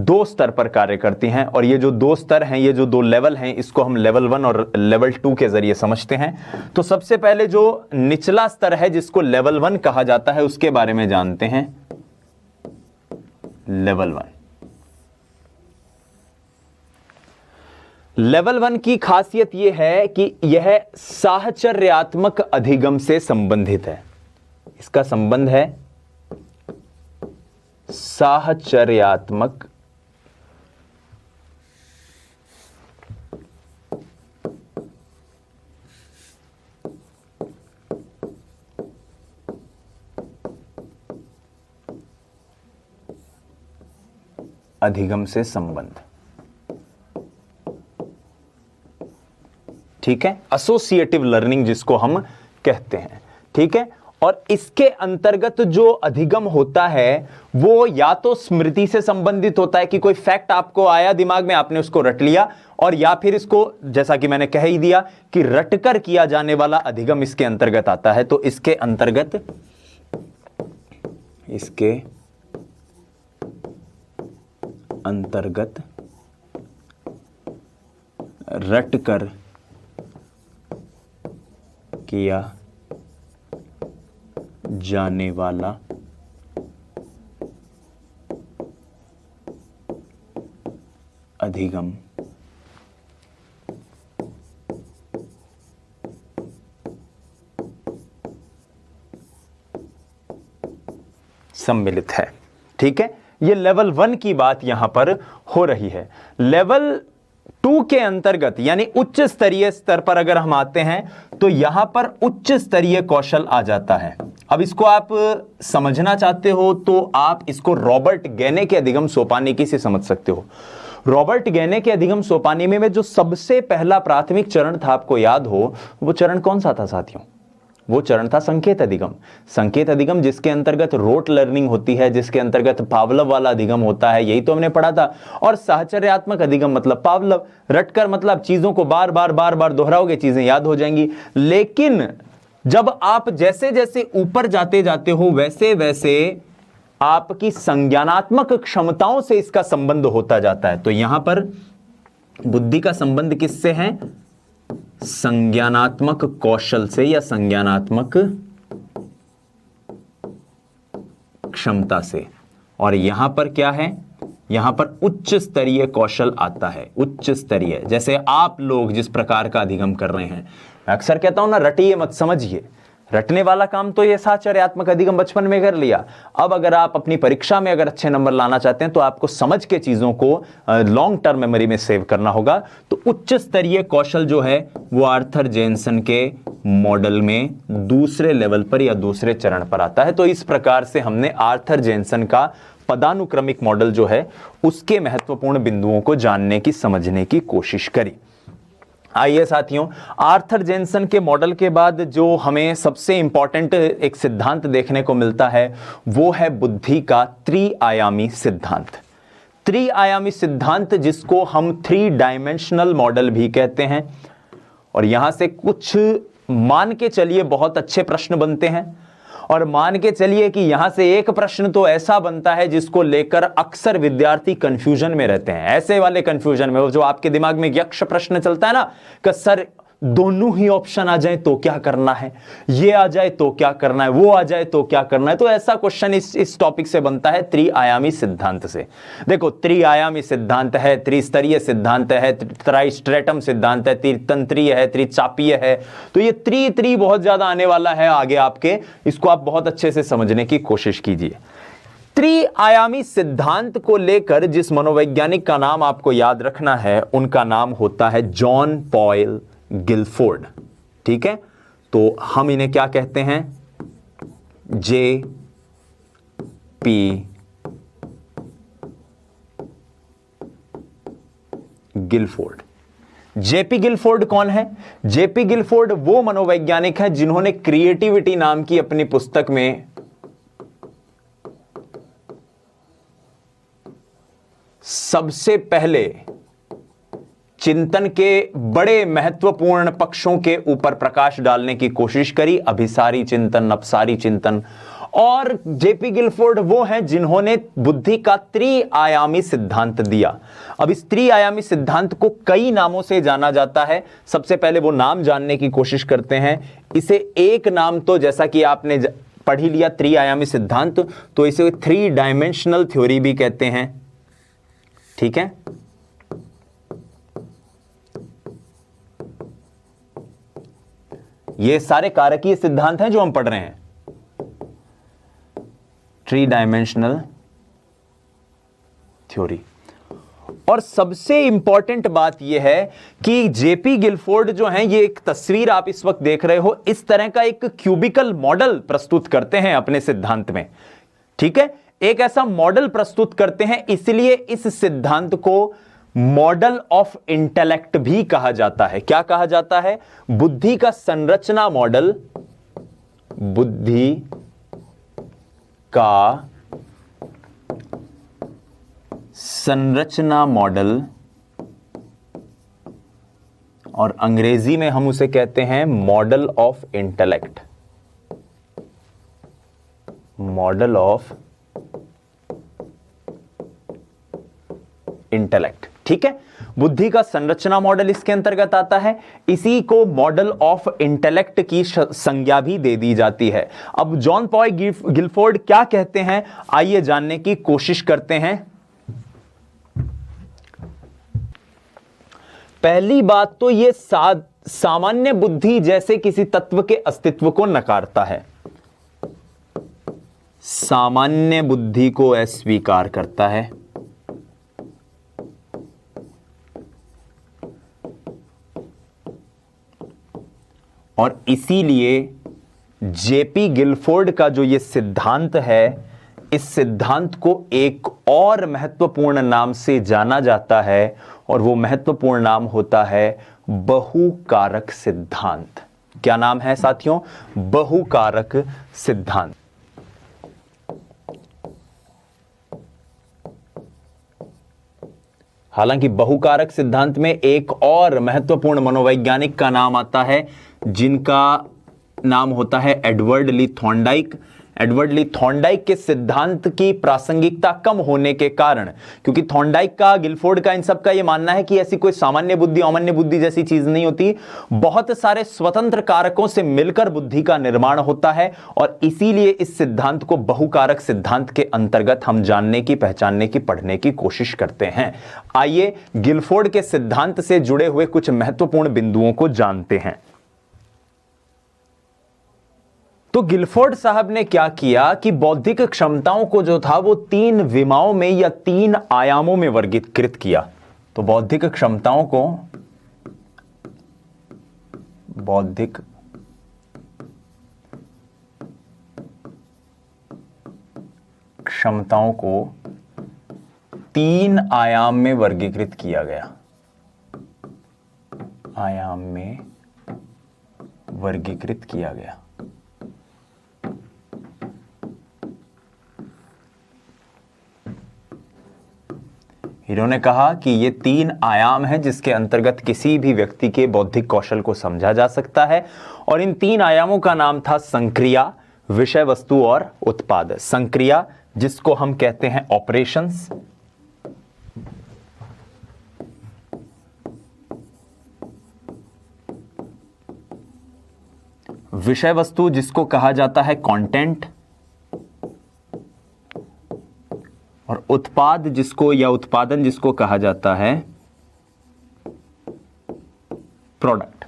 2 स्तर पर कार्य करती हैं। और ये जो 2 स्तर हैं, ये जो 2 लेवल हैं, इसको हम लेवल 1 और लेवल 2 के जरिए समझते हैं। तो सबसे पहले जो निचला स्तर है जिसको लेवल 1 कहा जाता है, उसके बारे में जानते हैं। लेवल 1, लेवल 1 की खासियत यह है कि यह साहचर्यात्मक अधिगम से संबंधित है। इसका संबंध है साहचर्यात्मक अधिगम से संबंध। ठीक है, एसोसिएटिव लर्निंग जिसको हम कहते हैं। ठीक है, और इसके अंतर्गत जो अधिगम होता है वो या तो स्मृति से संबंधित होता है कि कोई फैक्ट आपको आया दिमाग में, आपने उसको रट लिया, और या फिर इसको, जैसा कि मैंने कह ही दिया कि रटकर किया जाने वाला अधिगम इसके अंतर्गत आता है। तो इसके अंतर्गत रटकर किया जाने वाला अधिगम सम्मिलित है। ठीक है, यह लेवल 1 की बात यहां पर हो रही है। लेवल 2 के अंतर्गत यानी उच्च स्तरीय स्तर पर अगर हम आते हैं तो यहां पर उच्च स्तरीय कौशल आ जाता है। अब इसको आप समझना चाहते हो तो आप इसको रॉबर्ट गैने के अधिगम सोपानिकी से समझ सकते हो। रॉबर्ट गैने के अधिगम सोपानिकी में जो सबसे पहला प्राथमिक चरण था, आपको याद हो, वो चरण कौन सा था साथियों? वो चरण था संकेत अधिगम। संकेत अधिगम जिसके अंतर्गत रोट लर्निंग होती है, जिसके अंतर्गत पावलव वाला अधिगम होता है, यही तो हमने पढ़ा था। और साहचर्यात्मक अधिगम मतलब पावलव, रटकर मतलब चीजों को बार बार दोहराओगे, चीजें याद हो जाएंगी। लेकिन जब आप जैसे जैसे ऊपर जाते जाते हो वैसे वैसे आपकी संज्ञानात्मक क्षमताओं से इसका संबंध होता जाता है। तो यहां पर बुद्धि का संबंध किससे है? संज्ञानात्मक कौशल से या संज्ञानात्मक क्षमता से। और यहां पर क्या है? यहां पर उच्च स्तरीय कौशल आता है। उच्च स्तरीय, जैसे आप लोग जिस प्रकार का अधिगम कर रहे हैं, मैं अक्सर कहता हूं ना, रटिए मत समझिए। रटने वाला काम तो ये साहचर्यात्मक अधिगम बचपन में कर लिया। अब अगर आप अपनी परीक्षा में अगर अच्छे नंबर लाना चाहते हैं तो आपको समझ के चीजों को लॉन्ग टर्म मेमोरी में सेव करना होगा। तो उच्च स्तरीय कौशल जो है वो आर्थर जेनसन के मॉडल में दूसरे लेवल पर या दूसरे चरण पर आता है। तो इस प्रकार से हमने आर्थर जेनसन का पदानुक्रमिक मॉडल जो है उसके महत्वपूर्ण बिंदुओं को जानने की, समझने की कोशिश करी। आइए साथियों, आर्थर जेनसन के मॉडल के बाद जो हमें सबसे इंपॉर्टेंट एक सिद्धांत देखने को मिलता है वो है बुद्धि का त्रिआयामी सिद्धांत। त्रिआयामी सिद्धांत जिसको हम 3 डायमेंशनल मॉडल भी कहते हैं। और यहां से कुछ मान के चलिए बहुत अच्छे प्रश्न बनते हैं, और मान के चलिए कि यहां से एक प्रश्न तो ऐसा बनता है जिसको लेकर अक्सर विद्यार्थी कंफ्यूजन में रहते हैं। ऐसे वाले कंफ्यूजन में, वो जो आपके दिमाग में यक्ष प्रश्न चलता है ना कि सर दोनों ही ऑप्शन आ जाए तो क्या करना है, ये आ जाए तो क्या करना है, वो आ जाए तो क्या करना है। तो ऐसा क्वेश्चन इस टॉपिक से बनता है त्रिआयामी सिद्धांत से। देखो, त्रिआयामी सिद्धांत है, त्रिस्तरीय सिद्धांत है, ट्राइस्ट्रेटम सिद्धांत है, त्रितंत्रीय है, त्रिचापीय है। तो ये त्रि बहुत ज्यादा आने वाला है आगे आपके, इसको आप बहुत अच्छे से समझने की कोशिश कीजिए। त्रिआयामी सिद्धांत को लेकर जिस मनोवैज्ञानिक का नाम आपको याद रखना है उनका नाम होता है जॉन पॉल गिलफोर्ड। ठीक है, तो हम इन्हें क्या कहते हैं? J P Guilford. JP Guilford कौन है? जेपी गिलफोर्ड वो मनोवैज्ञानिक है जिन्होंने क्रिएटिविटी नाम की अपनी पुस्तक में सबसे पहले चिंतन के बड़े महत्वपूर्ण पक्षों के ऊपर प्रकाश डालने की कोशिश करी, अभिसारी चिंतन, अपसारी चिंतन। और जेपी गिलफोर्ड वो हैं जिन्होंने बुद्धि का त्रिआयामी सिद्धांत दिया। अब इस त्रिआयामी सिद्धांत को कई नामों से जाना जाता है। सबसे पहले वो नाम जानने की कोशिश करते हैं। इसे एक नाम तो जैसा कि आपने पढ़ ही लिया, त्रिआयामी सिद्धांत, तो इसे 3 डायमेंशनल थ्योरी भी कहते हैं। ठीक है, ये सारे कारकीय सिद्धांत हैं जो हम पढ़ रहे हैं। 3 डायमेंशनल थ्योरी। और सबसे इंपॉर्टेंट बात यह है कि जेपी गिलफोर्ड जो हैं, ये एक तस्वीर आप इस वक्त देख रहे हो, इस तरह का एक क्यूबिकल मॉडल प्रस्तुत करते हैं अपने सिद्धांत में। ठीक है, एक ऐसा मॉडल प्रस्तुत करते हैं, इसलिए इस सिद्धांत को मॉडल ऑफ इंटेलेक्ट भी कहा जाता है। क्या कहा जाता है? बुद्धि का संरचना मॉडल, बुद्धि का संरचना मॉडल, और अंग्रेजी में हम उसे कहते हैं model of intellect, model of intellect. ठीक है, बुद्धि का संरचना मॉडल इसके अंतर्गत आता है। इसी को मॉडल ऑफ इंटेलेक्ट की संज्ञा भी दे दी जाती है। अब जॉन पॉल गिलफोर्ड क्या कहते हैं, आइए जानने की कोशिश करते हैं। पहली बात तो यह सामान्य बुद्धि जैसे किसी तत्व के अस्तित्व को नकारता है, सामान्य बुद्धि को अस्वीकार करता है। और इसीलिए जेपी गिलफोर्ड का जो ये सिद्धांत है, इस सिद्धांत को एक और महत्वपूर्ण नाम से जाना जाता है, और वो महत्वपूर्ण नाम होता है बहुकारक सिद्धांत। क्या नाम है साथियों? बहुकारक सिद्धांत। हालांकि बहुकारक सिद्धांत में एक और महत्वपूर्ण मनोवैज्ञानिक का नाम आता है, जिनका नाम होता है एडवर्ड ली थॉर्नडाइक। एडवर्ड ली थॉर्नडाइक के सिद्धांत की प्रासंगिकता कम होने के कारण, क्योंकि थॉर्नडाइक का, गिलफोर्ड का, इन सब का यह मानना है कि ऐसी कोई सामान्य बुद्धि, अमान्य बुद्धि जैसी चीज नहीं होती, बहुत सारे स्वतंत्र कारकों से मिलकर बुद्धि का निर्माण होता है। और इसीलिए इस सिद्धांत को बहुकारक सिद्धांत के अंतर्गत हम जानने की, पहचानने की, पढ़ने की कोशिश करते हैं। आइए गिलफोर्ड के सिद्धांत से जुड़े हुए कुछ महत्वपूर्ण बिंदुओं को जानते हैं। तो गिलफोर्ड साहब ने क्या किया कि बौद्धिक क्षमताओं को जो था वो 3 विमाओं में या 3 आयामों में वर्गीकृत किया। तो बौद्धिक क्षमताओं को, बौद्धिक क्षमताओं को 3 आयाम में वर्गीकृत किया गया, आयाम में वर्गीकृत किया गया। इन्होंने कहा कि ये 3 आयाम हैं जिसके अंतर्गत किसी भी व्यक्ति के बौद्धिक कौशल को समझा जा सकता है, और इन 3 आयामों का नाम था संक्रिया, विषय वस्तु और उत्पाद। संक्रिया जिसको हम कहते हैं ऑपरेशंस, विषय वस्तु जिसको कहा जाता है कंटेंट, और उत्पाद जिसको, या उत्पादन जिसको कहा जाता है प्रोडक्ट।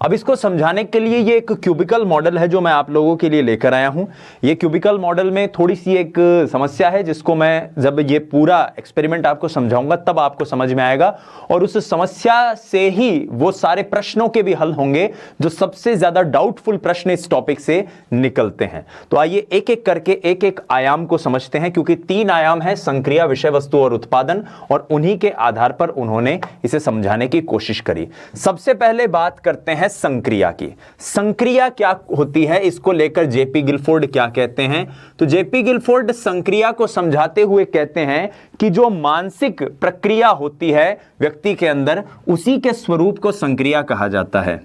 अब इसको समझाने के लिए ये एक क्यूबिकल मॉडल है जो मैं आप लोगों के लिए लेकर आया हूं। ये क्यूबिकल मॉडल में थोड़ी सी एक समस्या है जिसको मैं जब ये पूरा एक्सपेरिमेंट आपको समझाऊंगा तब आपको समझ में आएगा, और उस समस्या से ही वो सारे प्रश्नों के भी हल होंगे जो सबसे ज्यादा डाउटफुल प्रश्न इस टॉपिक से निकलते हैं। तो आइए एक एक करके एक एक आयाम को समझते हैं, क्योंकि 3 आयाम है, संक्रिया, विषय वस्तु और उत्पादन, और उन्हीं के आधार पर उन्होंने इसे समझाने की कोशिश करी। सबसे पहले बात करते हैं संक्रिया की। संक्रिया क्या होती है, इसको लेकर जेपी गिलफोर्ड क्या कहते हैं? तो जेपी गिलफोर्ड संक्रिया को समझाते हुए कहते हैं कि जो मानसिक प्रक्रिया होती है व्यक्ति के अंदर, उसी के स्वरूप को संक्रिया कहा जाता है।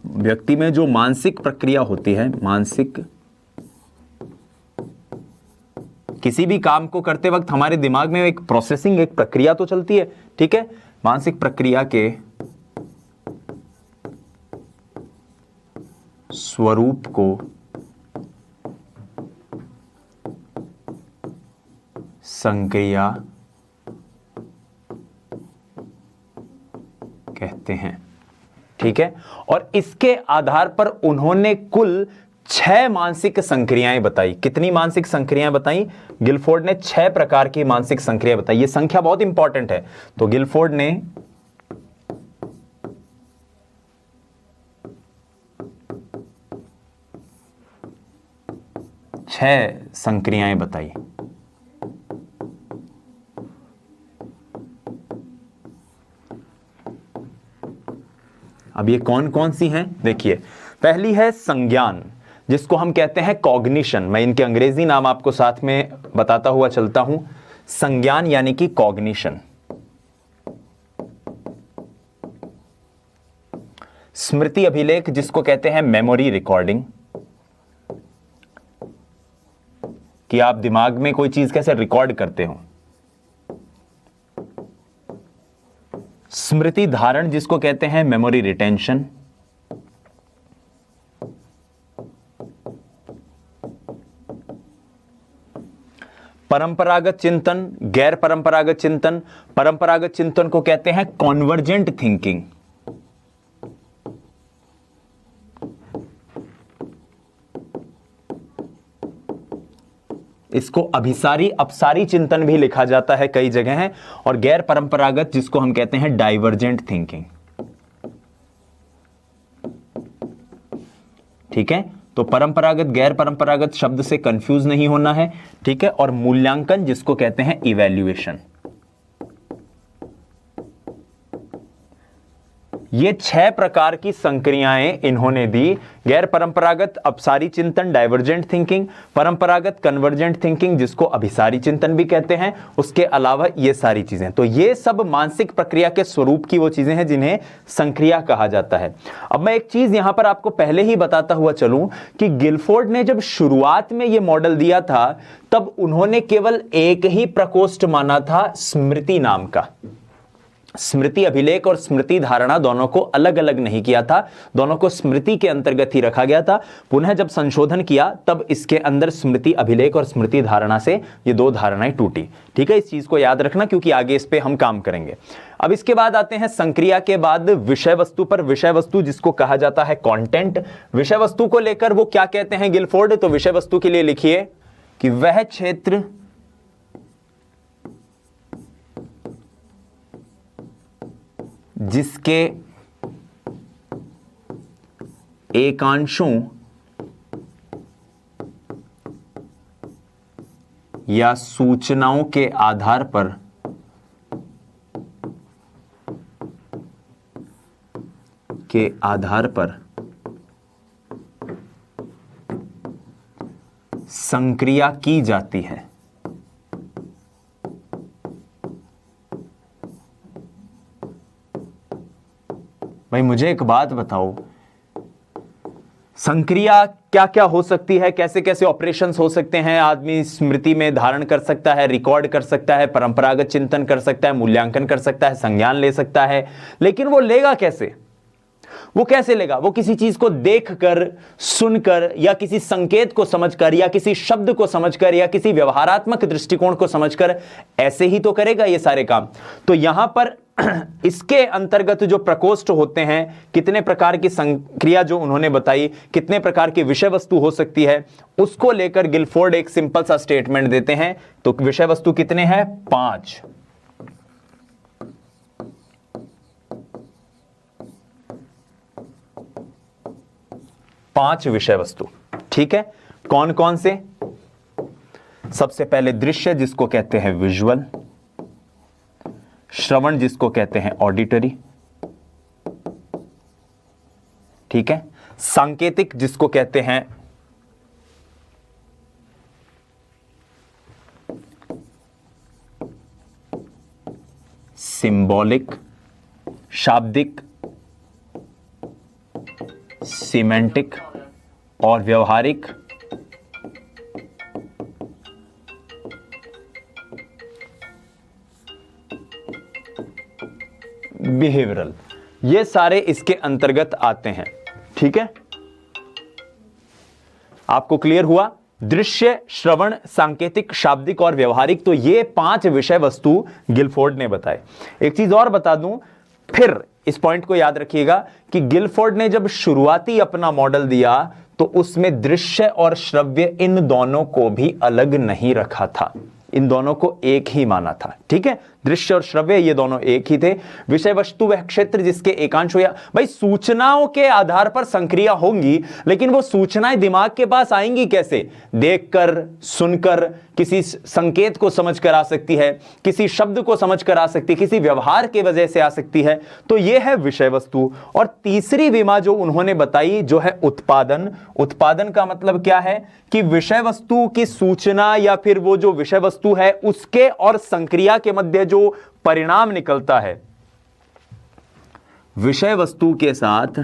व्यक्ति में जो मानसिक प्रक्रिया होती है, मानसिक, किसी भी काम को करते वक्त हमारे दिमाग में एक प्रोसेसिंग, एक प्रक्रिया तो चलती है, ठीक है। मानसिक प्रक्रिया के स्वरूप को संक्रिया कहते हैं, ठीक है। और इसके आधार पर उन्होंने कुल 6 मानसिक संक्रियाएं बताई। कितनी मानसिक संक्रियाएं बताई? गिलफोर्ड ने 6 प्रकार की मानसिक संक्रियाएं बताई। यह संख्या बहुत इंपॉर्टेंट है। तो गिलफोर्ड ने 6 संक्रियाएं बताई। अब ये कौन कौन सी हैं देखिए। पहली है संज्ञान, जिसको हम कहते हैं कॉग्निशन। मैं इनके अंग्रेजी नाम आपको साथ में बताता हुआ चलता हूं। संज्ञान यानी कि कॉग्निशन। स्मृति अभिलेख, जिसको कहते हैं मेमोरी रिकॉर्डिंग, कि आप दिमाग में कोई चीज कैसे रिकॉर्ड करते हो। स्मृति धारण, जिसको कहते हैं मेमोरी रिटेंशन। परंपरागत चिंतन, गैर परंपरागत चिंतन। परंपरागत चिंतन को कहते हैं कॉन्वर्जेंट थिंकिंग। इसको अभिसारी अपसारी चिंतन भी लिखा जाता है कई जगह है। और गैर परंपरागत, जिसको हम कहते हैं डाइवर्जेंट थिंकिंग, ठीक है। तो परंपरागत गैर परंपरागत शब्द से कंफ्यूज नहीं होना है, ठीक है। और मूल्यांकन, जिसको कहते हैं इवैल्यूएशन। ये 6 प्रकार की संक्रियाएं इन्होंने दी। गैर परंपरागत अपसारी चिंतन, डाइवर्जेंट थिंकिंग। परंपरागत कन्वर्जेंट थिंकिंग, जिसको अभिसारी चिंतन भी कहते हैं। उसके अलावा ये सारी चीजें, तो ये सब मानसिक प्रक्रिया के स्वरूप की वो चीजें हैं जिन्हें संक्रिया कहा जाता है। अब मैं एक चीज यहां पर आपको पहले ही बताता हुआ चलूं कि गिलफोर्ड ने जब शुरुआत में ये मॉडल दिया था तब उन्होंने केवल एक ही प्रकोष्ठ माना था, स्मृति नाम का। स्मृति अभिलेख और स्मृति धारणा दोनों को अलग अलग नहीं किया था, दोनों को स्मृति के अंतर्गत ही रखा गया था। पुनः जब संशोधन किया तब इसके अंदर स्मृति अभिलेख और स्मृति धारणा से ये 2 धारणाएं टूटी, ठीक है। इस चीज को याद रखना क्योंकि आगे इस पे हम काम करेंगे। अब इसके बाद आते हैं संक्रिया के बाद विषय वस्तु पर। विषय वस्तु, जिसको कहा जाता है कंटेंट। विषय वस्तु को लेकर वो क्या कहते हैं गिलफोर्ड? तो विषय वस्तु के लिए लिखिए कि वह क्षेत्र जिसके एकांशों या सूचनाओं के आधार पर संक्रिया की जाती है। भाई मुझे एक बात बताओ, संक्रिया क्या क्या हो सकती है, कैसे कैसे ऑपरेशंस हो सकते हैं? आदमी स्मृति में धारण कर सकता है, रिकॉर्ड कर सकता है, परंपरागत चिंतन कर सकता है, मूल्यांकन कर सकता है, संज्ञान ले सकता है, लेकिन वो लेगा कैसे? वो कैसे लेगा? वो किसी चीज को देखकर, सुनकर, या किसी संकेत को समझकर, या किसी शब्द को समझकर, या किसी व्यवहारात्मक दृष्टिकोण को समझकर ऐसे ही तो करेगा ये सारे काम। तो यहां पर इसके अंतर्गत जो प्रकोष्ठ होते हैं, कितने प्रकार की संक्रिया जो उन्होंने बताई, कितने प्रकार की विषय वस्तु हो सकती है, उसको लेकर गिलफोर्ड एक सिंपल सा स्टेटमेंट देते हैं। तो विषय वस्तु कितने हैं? 5। पांच विषय वस्तु, ठीक है। कौन कौन से? सबसे पहले दृश्य जिसको कहते हैं विजुअल, श्रवण जिसको कहते हैं ऑडिटरी, ठीक है, सांकेतिक जिसको कहते हैं सिंबॉलिक, शाब्दिक, सिमेंटिक, और व्यवहारिक बिहेवियरल। ये सारे इसके अंतर्गत आते हैं, ठीक है। आपको क्लियर हुआ? दृश्य, श्रवण, सांकेतिक, शाब्दिक और व्यवहारिक, तो ये 5 विषय वस्तु गिलफोर्ड ने बताए। एक चीज और बता दूं, फिर इस पॉइंट को याद रखिएगा कि गिलफोर्ड ने जब शुरुआती अपना मॉडल दिया तो उसमें दृश्य और श्रव्य इन दोनों को भी अलग नहीं रखा था, इन दोनों को एक ही माना था, ठीक है। दृश्य और श्रव्य ये दोनों एक ही थे। विषय वस्तु वह क्षेत्र जिसके एकांश या भाई सूचनाओं के आधार पर संक्रिया होंगी, लेकिन वो सूचनाएं दिमाग के पास आएंगी कैसे? देखकर, सुनकर, किसी संकेत को समझकर आ सकती है, किसी शब्द को समझकर आ सकती है, किसी व्यवहार के वजह से आ सकती है। तो ये है विषय वस्तु। और तीसरी विमा जो उन्होंने बताई जो है उत्पादन। उत्पादन का मतलब क्या है कि विषय वस्तु की सूचना या फिर वो जो विषय वस्तु है उसके और संक्रिया के मध्य जो परिणाम निकलता है, विषय वस्तु के साथ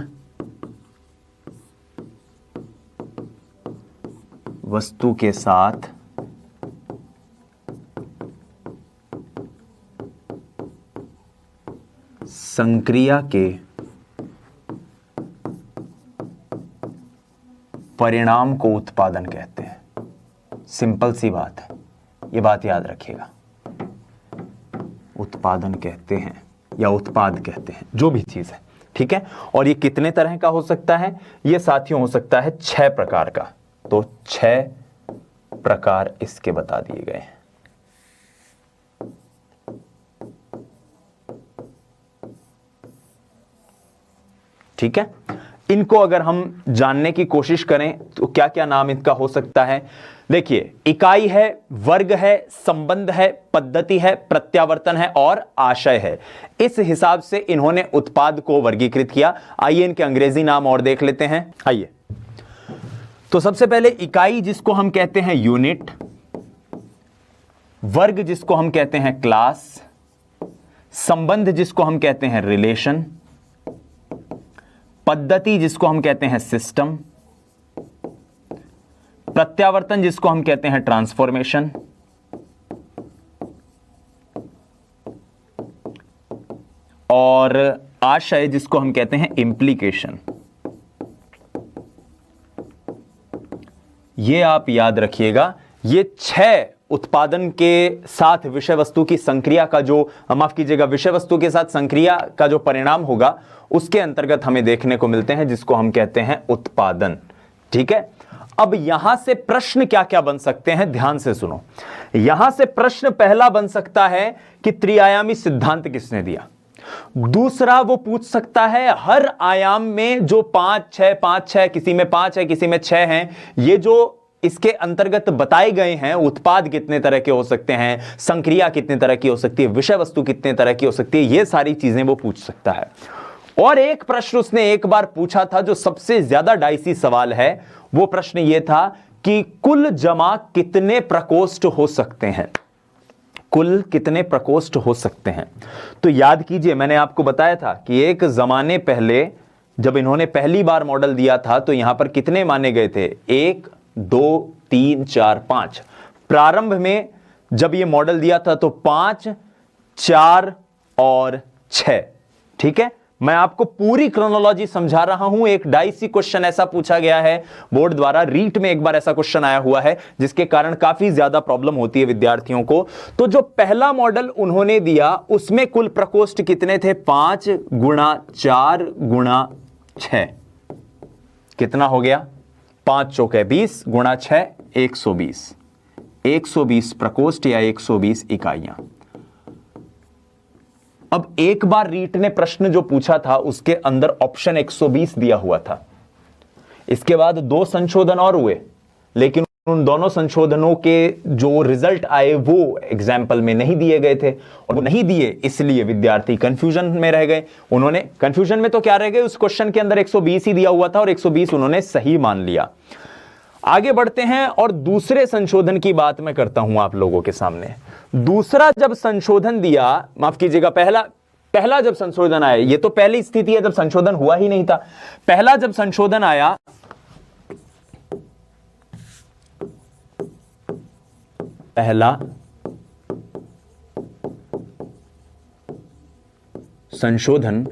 वस्तु के साथ संक्रिया के परिणाम को उत्पादन कहते हैं। सिंपल सी बात है, ये बात याद रखिएगा। उत्पादन कहते हैं या उत्पाद कहते हैं, जो भी चीज है, ठीक है। और ये कितने तरह का हो सकता है? ये साथियों हो सकता है 6 प्रकार का। तो 6 प्रकार इसके बता दिए गए हैं। ठीक है, इनको अगर हम जानने की कोशिश करें तो क्या क्या नाम इनका हो सकता है? देखिए, इकाई है, वर्ग है, संबंध है, पद्धति है, प्रत्यावर्तन है और आशय है। इस हिसाब से इन्होंने उत्पाद को वर्गीकृत किया। आइए इनके अंग्रेजी नाम और देख लेते हैं। आइए, तो सबसे पहले इकाई जिसको हम कहते हैं यूनिट, वर्ग जिसको हम कहते हैं क्लास, संबंध जिसको हम कहते हैं रिलेशन, पद्धति जिसको हम कहते हैं सिस्टम, प्रत्यावर्तन जिसको हम कहते हैं ट्रांसफॉर्मेशन, और आशय जिसको हम कहते हैं इंप्लीकेशन। ये आप याद रखिएगा। ये 6 उत्पादन के साथ विषय वस्तु की संक्रिया का जो, माफ कीजिएगा, विषय वस्तु के साथ संक्रिया का जो परिणाम होगा उसके अंतर्गत हमें देखने को मिलते हैं, जिसको हम कहते हैं उत्पादन। ठीक है, अब यहां से प्रश्न क्या क्या बन सकते हैं, ध्यान से सुनो। यहां से प्रश्न पहला बन सकता है कि त्रिआयामी सिद्धांत किसने दिया। दूसरा, वो पूछ सकता है हर आयाम में जो 5 6 किसी में 5 है, किसी में 6 हैं, ये जो इसके अंतर्गत बताए गए हैं, उत्पाद कितने तरह के हो सकते हैं, संक्रिया कितने तरह की हो सकती है, विषय वस्तु कितने तरह की हो सकती है, ये सारी चीजें वो पूछ सकता है। और एक प्रश्न उसने एक बार पूछा था जो सबसे ज्यादा डाइसी सवाल है, वो प्रश्न ये था कि कुल जमा कितने प्रकोष्ठ हो सकते हैं, कुल कितने प्रकोष्ठ हो सकते हैं। तो याद कीजिए, मैंने आपको बताया था कि एक जमाने पहले जब इन्होंने पहली बार मॉडल दिया था तो यहां पर कितने माने गए थे, 1 2 3 4 5। प्रारंभ में जब ये मॉडल दिया था तो 5 4 और 6, ठीक है, मैं आपको पूरी क्रोनोलॉजी समझा रहा हूं। एक डाइसी क्वेश्चन ऐसा पूछा गया है बोर्ड द्वारा, रीट में एक बार ऐसा क्वेश्चन आया हुआ है जिसके कारण काफी ज्यादा प्रॉब्लम होती है विद्यार्थियों को। तो जो पहला मॉडल उन्होंने दिया उसमें कुल प्रकोष्ठ कितने थे? 5 गुणा 4 गुणा 6। कितना हो गया? 5 चौके 20 गुणा 6 120। 120 प्रकोष्ठ या 120 इकाइयां। अब एक बार रीट ने प्रश्न जो पूछा था उसके अंदर ऑप्शन 120 दिया हुआ था। इसके बाद 2 संशोधन और हुए, लेकिन उन दोनों संशोधनों के जो रिजल्ट आए वो एग्जाम्पल में नहीं दिए गए थे, और वो नहीं दिए इसलिए विद्यार्थी कंफ्यूजन में रह गए। उन्होंने कंफ्यूजन में तो क्या रह गए, उस क्वेश्चन के अंदर 120 ही दिया हुआ था और 120 उन्होंने सही मान लिया। आगे बढ़ते हैं और दूसरे संशोधन की बात मैं करता हूं आप लोगों के सामने। दूसरा जब संशोधन दिया, माफ कीजिएगा, पहला जब संशोधन आया, ये तो पहली स्थिति है जब संशोधन हुआ ही नहीं था। पहला जब संशोधन आया, पहला संशोधन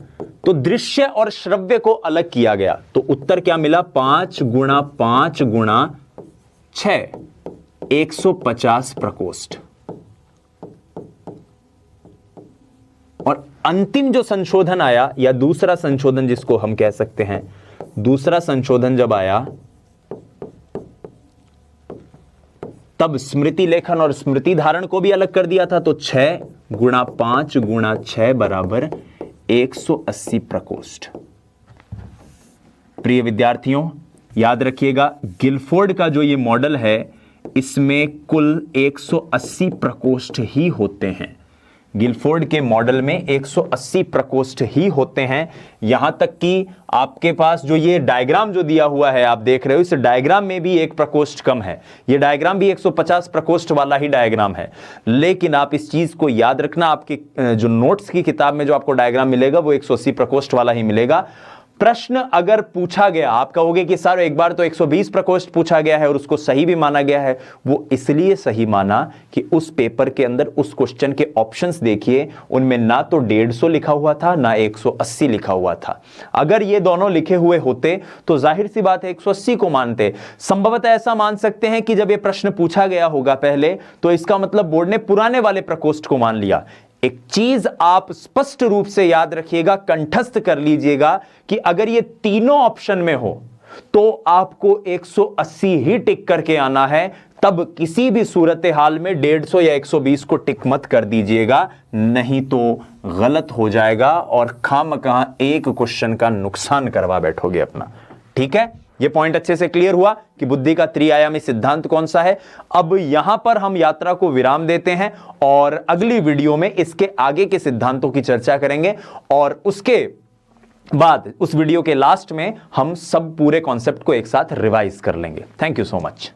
तो दृश्य और श्रव्य को अलग किया गया। तो उत्तर क्या मिला? 5 गुणा 5 गुणा 6 150 प्रकोष्ठ। और अंतिम जो संशोधन आया या दूसरा संशोधन जिसको हम कह सकते हैं, दूसरा संशोधन जब आया तब स्मृति लेखन और स्मृति धारण को भी अलग कर दिया था। तो 6 गुणा 5 गुणा 6 बराबर 180 प्रकोष्ठ। प्रिय विद्यार्थियों, याद रखिएगा गिलफोर्ड का जो ये मॉडल है इसमें कुल 180 प्रकोष्ठ ही होते हैं। गिलफोर्ड के मॉडल में 180 प्रकोष्ठ ही होते हैं। यहां तक कि आपके पास जो ये डायग्राम जो दिया हुआ है आप देख रहे हो, इस डायग्राम में भी एक प्रकोष्ठ कम है। ये डायग्राम भी 150 प्रकोष्ठ वाला ही डायग्राम है। लेकिन आप इस चीज को याद रखना, आपके जो नोट्स की किताब में जो आपको डायग्राम मिलेगा वो 180 प्रकोष्ठ वाला ही मिलेगा। प्रश्न अगर पूछा गया, आप कहोगे कि सर एक बार तो 120 प्रकोष्ठ पूछा गया है और उसको सही भी माना गया है। वो इसलिए सही माना कि उस पेपर के अंदर उस क्वेश्चन के ऑप्शंस देखिए, उनमें ना तो 150 लिखा हुआ था ना 180 लिखा हुआ था। अगर ये दोनों लिखे हुए होते तो जाहिर सी बात है 180 को मानते। संभवतः ऐसा मान सकते हैं कि जब ये प्रश्न पूछा गया होगा पहले, तो इसका मतलब बोर्ड ने पुराने वाले प्रकोष्ठ को मान लिया। एक चीज आप स्पष्ट रूप से याद रखिएगा, कंठस्थ कर लीजिएगा कि अगर ये तीनों ऑप्शन में हो तो आपको 180 ही टिक करके आना है। तब किसी भी सूरत हाल में 150 या 120 को टिक मत कर दीजिएगा, नहीं तो गलत हो जाएगा और खामखा एक क्वेश्चन का नुकसान करवा बैठोगे अपना। ठीक है, ये पॉइंट अच्छे से क्लियर हुआ कि बुद्धि का त्रिआयामी सिद्धांत कौन सा है। अब यहां पर हम यात्रा को विराम देते हैं और अगली वीडियो में इसके आगे के सिद्धांतों की चर्चा करेंगे, और उसके बाद उस वीडियो के लास्ट में हम सब पूरे कॉन्सेप्ट को एक साथ रिवाइज कर लेंगे। Thank you so much.